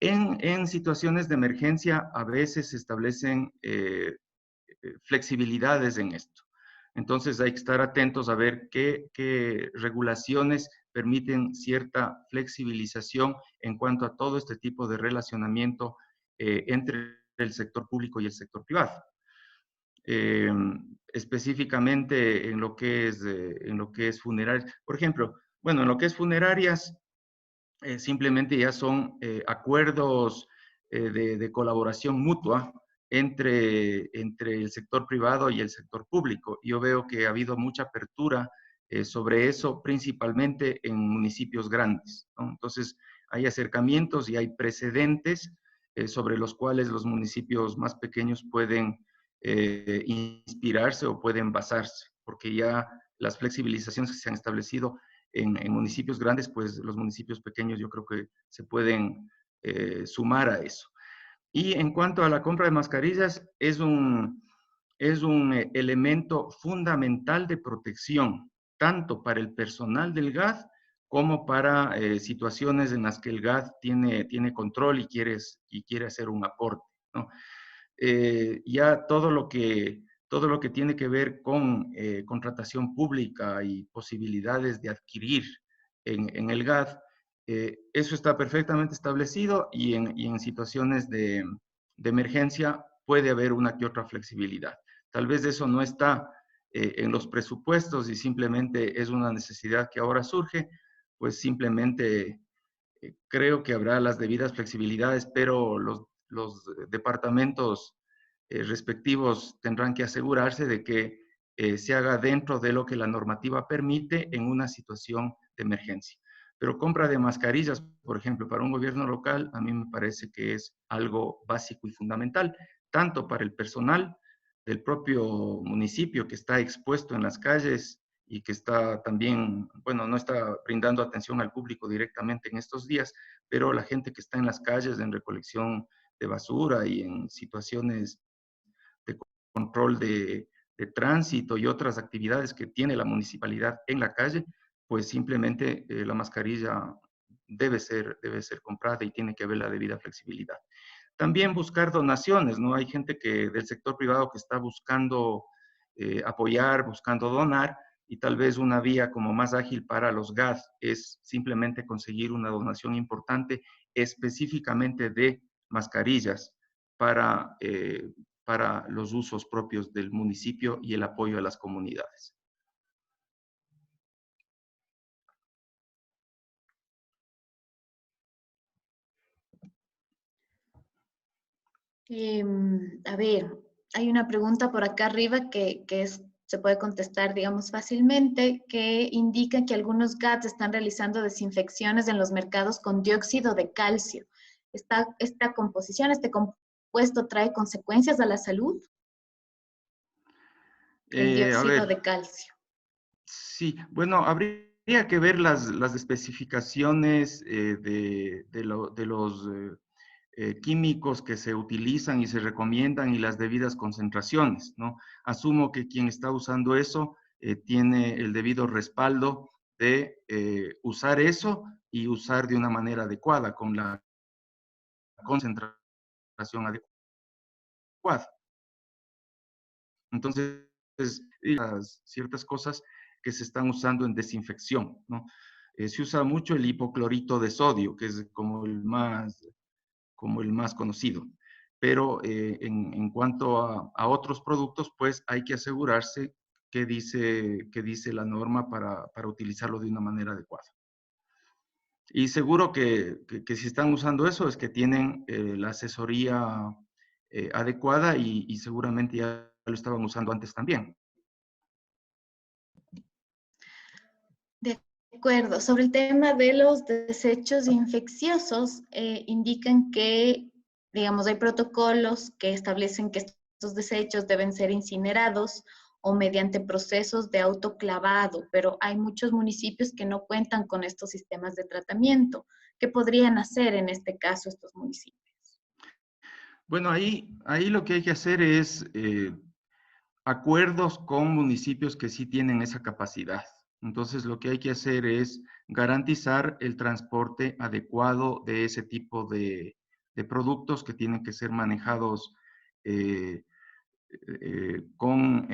En situaciones de emergencia a veces se establecen flexibilidades en esto. Entonces hay que estar atentos a ver qué regulaciones permiten cierta flexibilización en cuanto a todo este tipo de relacionamiento entre el sector público y el sector privado. Específicamente en lo que es funerarias. Por ejemplo, bueno, en lo que es funerarias, simplemente ya son acuerdos de colaboración mutua entre el sector privado y el sector público. Yo veo que ha habido mucha apertura sobre eso, principalmente en municipios grandes, ¿no? Entonces, hay acercamientos y hay precedentes sobre los cuales los municipios más pequeños pueden inspirarse o pueden basarse, porque ya las flexibilizaciones que se han establecido en municipios grandes, pues los municipios pequeños yo creo que se pueden sumar a eso. Y en cuanto a la compra de mascarillas, es un elemento fundamental de protección, tanto para el personal del GAD como para situaciones en las que el GAD tiene control y quiere hacer un aporte, ¿no? Ya todo lo que tiene que ver con contratación pública y posibilidades de adquirir en el GAD, eso está perfectamente establecido y en situaciones de emergencia puede haber una que otra flexibilidad. Tal vez eso no está en los presupuestos y simplemente es una necesidad que ahora surge, pues simplemente creo que habrá las debidas flexibilidades, pero los departamentos respectivos tendrán que asegurarse de que se haga dentro de lo que la normativa permite en una situación de emergencia. Pero compra de mascarillas, por ejemplo, para un gobierno local, a mí me parece que es algo básico y fundamental, tanto para el personal del propio municipio que está expuesto en las calles y que está también, bueno, no está brindando atención al público directamente en estos días, pero la gente que está en las calles en recolección de basura y en situaciones de control de tránsito y otras actividades que tiene la municipalidad en la calle, pues simplemente la mascarilla debe ser comprada y tiene que haber la debida flexibilidad. También buscar donaciones, ¿no? Hay gente del sector privado que está buscando apoyar, buscando donar, y tal vez una vía como más ágil para los GAD es simplemente conseguir una donación importante específicamente de mascarillas para los usos propios del municipio y el apoyo a las comunidades. A ver, hay una pregunta por acá arriba que se puede contestar, digamos, fácilmente, que indica que algunos GATS están realizando desinfecciones en los mercados con dióxido de calcio. ¿Esta composición, este compuesto trae consecuencias a la salud? El A dióxido ver, de calcio. sí, bueno, habría que ver las especificaciones de los químicos que se utilizan y se recomiendan y las debidas concentraciones, ¿no? Asumo que quien está usando eso tiene el debido respaldo de usar eso y usar de una manera adecuada, con la concentración adecuada. Entonces, ciertas cosas que se están usando en desinfección, ¿no? Se usa mucho el hipoclorito de sodio, que es como el más conocido. Pero en cuanto a otros productos, pues hay que asegurarse que dice la norma para utilizarlo de una manera adecuada. Y seguro que si están usando eso es que tienen la asesoría adecuada y seguramente ya lo estaban usando antes también. De acuerdo. Sobre el tema de los desechos infecciosos, indican que, digamos, hay protocolos que establecen que estos desechos deben ser incinerados o mediante procesos de autoclavado, pero hay muchos municipios que no cuentan con estos sistemas de tratamiento. ¿Qué podrían hacer en este caso estos municipios? Bueno, ahí lo que hay que hacer es acuerdos con municipios que sí tienen esa capacidad. Entonces, lo que hay que hacer es garantizar el transporte adecuado de ese tipo de productos que tienen que ser manejados con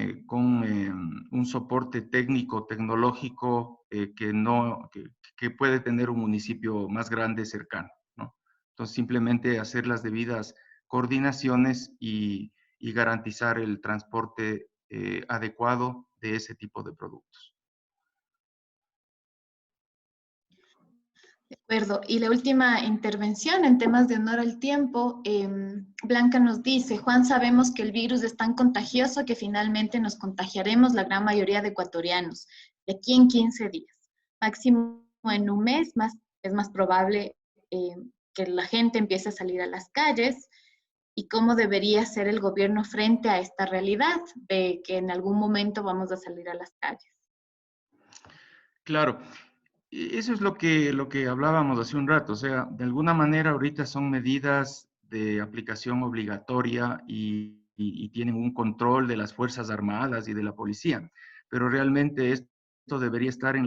un soporte técnico, tecnológico que puede tener un municipio más grande cercano, ¿no? Entonces, simplemente hacer las debidas coordinaciones y garantizar el transporte adecuado de ese tipo de productos. De acuerdo. Y la última intervención en temas de honor al tiempo, Blanca nos dice, Juan, sabemos que el virus es tan contagioso que finalmente nos contagiaremos la gran mayoría de ecuatorianos, de aquí en 15 días. Máximo en un mes, es más probable que la gente empiece a salir a las calles. ¿Y cómo debería ser el gobierno frente a esta realidad de que en algún momento vamos a salir a las calles? Claro. Eso es lo que hablábamos hace un rato, o sea, de alguna manera ahorita son medidas de aplicación obligatoria y tienen un control de las Fuerzas Armadas y de la policía, pero realmente esto debería estar en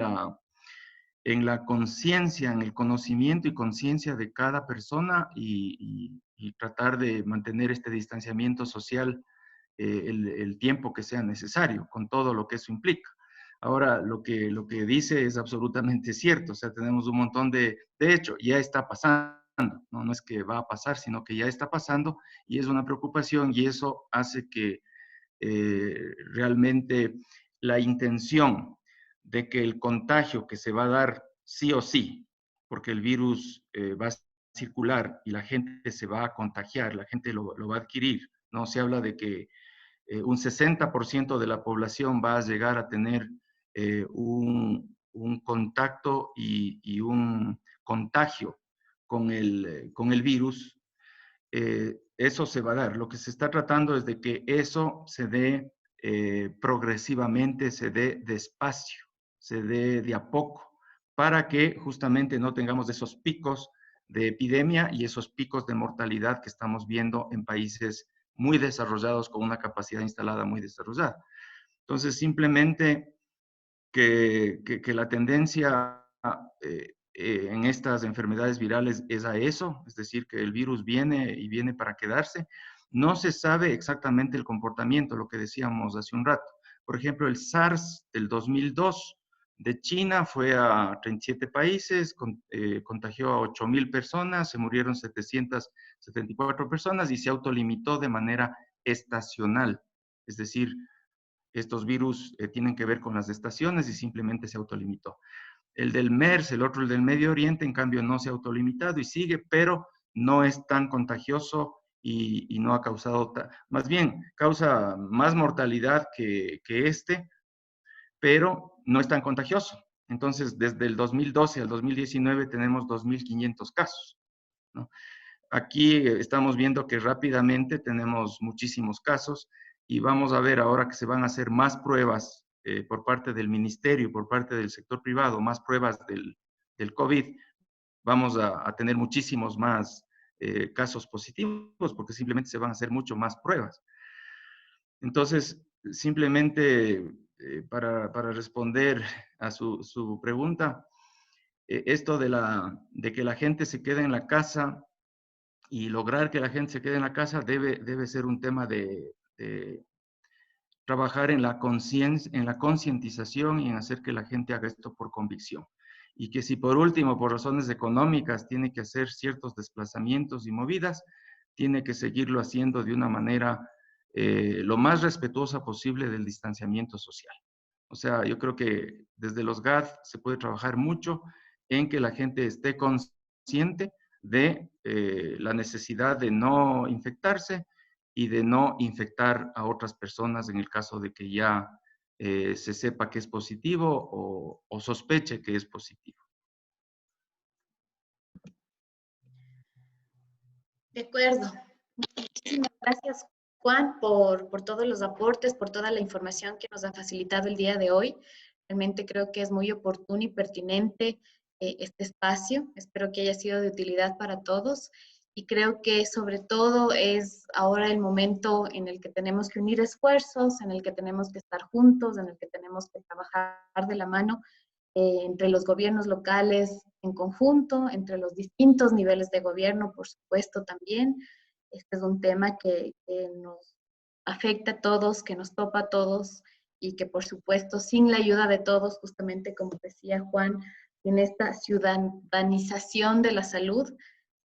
la conciencia, en el conocimiento y conciencia de cada persona y tratar de mantener este distanciamiento social el tiempo que sea necesario, con todo lo que eso implica. Ahora, lo que dice es absolutamente cierto, o sea, tenemos un montón de hecho, ya está pasando, no es que va a pasar, sino que ya está pasando y es una preocupación y eso hace que realmente la intención de que el contagio que se va a dar sí o sí, porque el virus va a circular y la gente se va a contagiar, la gente lo va a adquirir, ¿no? Se habla de que un 60% de la población va a llegar a tener un contacto y un contagio con el virus. Eso se va a dar. Lo que se está tratando es de que eso se dé progresivamente, se dé despacio, se dé de a poco, para que justamente no tengamos esos picos de epidemia y esos picos de mortalidad que estamos viendo en países muy desarrollados con una capacidad instalada muy desarrollada. Entonces, simplemente que la tendencia en estas enfermedades virales es a eso, es decir, que el virus viene y viene para quedarse. No se sabe exactamente el comportamiento, lo que decíamos hace un rato. Por ejemplo, el SARS del 2002 de China fue a 37 países, contagió a 8,000 personas, se murieron 774 personas y se autolimitó de manera estacional. Es decir, estos virus tienen que ver con las estaciones y simplemente se autolimitó. El del MERS, el otro, el del Medio Oriente, en cambio no se ha autolimitado y sigue, pero no es tan contagioso y no ha causado, más bien causa más mortalidad que este, pero no es tan contagioso. Entonces, desde el 2012 al 2019 tenemos 2,500 casos, ¿no? Aquí estamos viendo que rápidamente tenemos muchísimos casos y vamos a ver ahora que se van a hacer más pruebas por parte del ministerio, por parte del sector privado, más pruebas del COVID. Vamos a tener muchísimos más casos positivos porque simplemente se van a hacer mucho más pruebas. Entonces, simplemente para responder a su pregunta, esto de que la gente se quede en la casa y lograr que la gente se quede en la casa debe ser un tema de trabajar en la concientización y en hacer que la gente haga esto por convicción. Y que si por último, por razones económicas, tiene que hacer ciertos desplazamientos y movidas, tiene que seguirlo haciendo de una manera lo más respetuosa posible del distanciamiento social. O sea, yo creo que desde los GAD se puede trabajar mucho en que la gente esté consciente de la necesidad de no infectarse y de no infectar a otras personas en el caso de que ya se sepa que es positivo o sospeche que es positivo. De acuerdo. Muchísimas gracias, Juan, por todos los aportes, por toda la información que nos ha facilitado el día de hoy. Realmente creo que es muy oportuno y pertinente este espacio. Espero que haya sido de utilidad para todos y creo que sobre todo es ahora el momento en el que tenemos que unir esfuerzos, en el que tenemos que estar juntos, en el que tenemos que trabajar de la mano entre los gobiernos locales en conjunto, entre los distintos niveles de gobierno, por supuesto, también. Este es un tema que nos afecta a todos, que nos topa a todos y que, por supuesto, sin la ayuda de todos, justamente como decía Juan, en esta ciudadanización de la salud,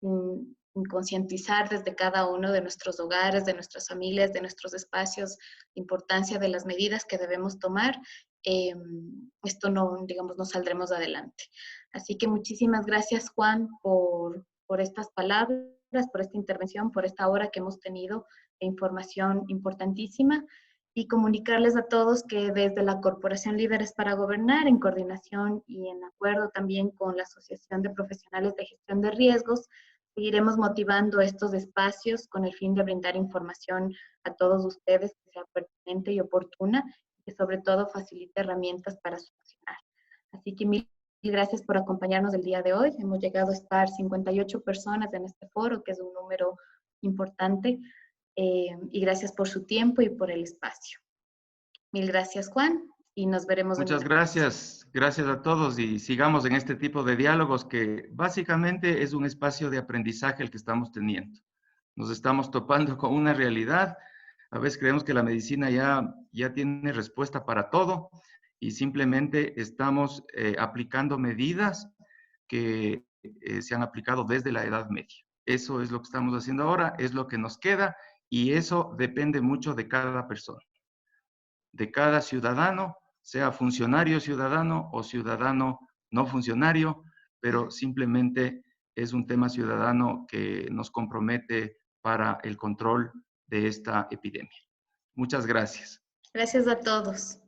sin concientizar desde cada uno de nuestros hogares, de nuestras familias, de nuestros espacios, la importancia de las medidas que debemos tomar, esto no, digamos, no saldremos adelante. Así que muchísimas gracias, Juan, por estas palabras, por esta intervención, por esta hora que hemos tenido de información importantísima y comunicarles a todos que desde la Corporación Líderes para Gobernar, en coordinación y en acuerdo también con la Asociación de Profesionales de Gestión de Riesgos, seguiremos motivando estos espacios con el fin de brindar información a todos ustedes que sea pertinente y oportuna y que sobre todo facilite herramientas para solucionar. Así que mil gracias por acompañarnos el día de hoy. Hemos llegado a estar 58 personas en este foro, que es un número importante, y gracias por su tiempo y por el espacio. Mil gracias, Juan, y nos veremos. Muchas gracias. Gracias a todos y sigamos en este tipo de diálogos que básicamente es un espacio de aprendizaje el que estamos teniendo. Nos estamos topando con una realidad. A veces creemos que la medicina ya tiene respuesta para todo y simplemente estamos aplicando medidas que se han aplicado desde la Edad Media. Eso es lo que estamos haciendo ahora, es lo que nos queda y eso depende mucho de cada persona, de cada ciudadano, sea funcionario ciudadano o ciudadano no funcionario, pero simplemente es un tema ciudadano que nos compromete para el control de esta epidemia. Muchas gracias. Gracias a todos.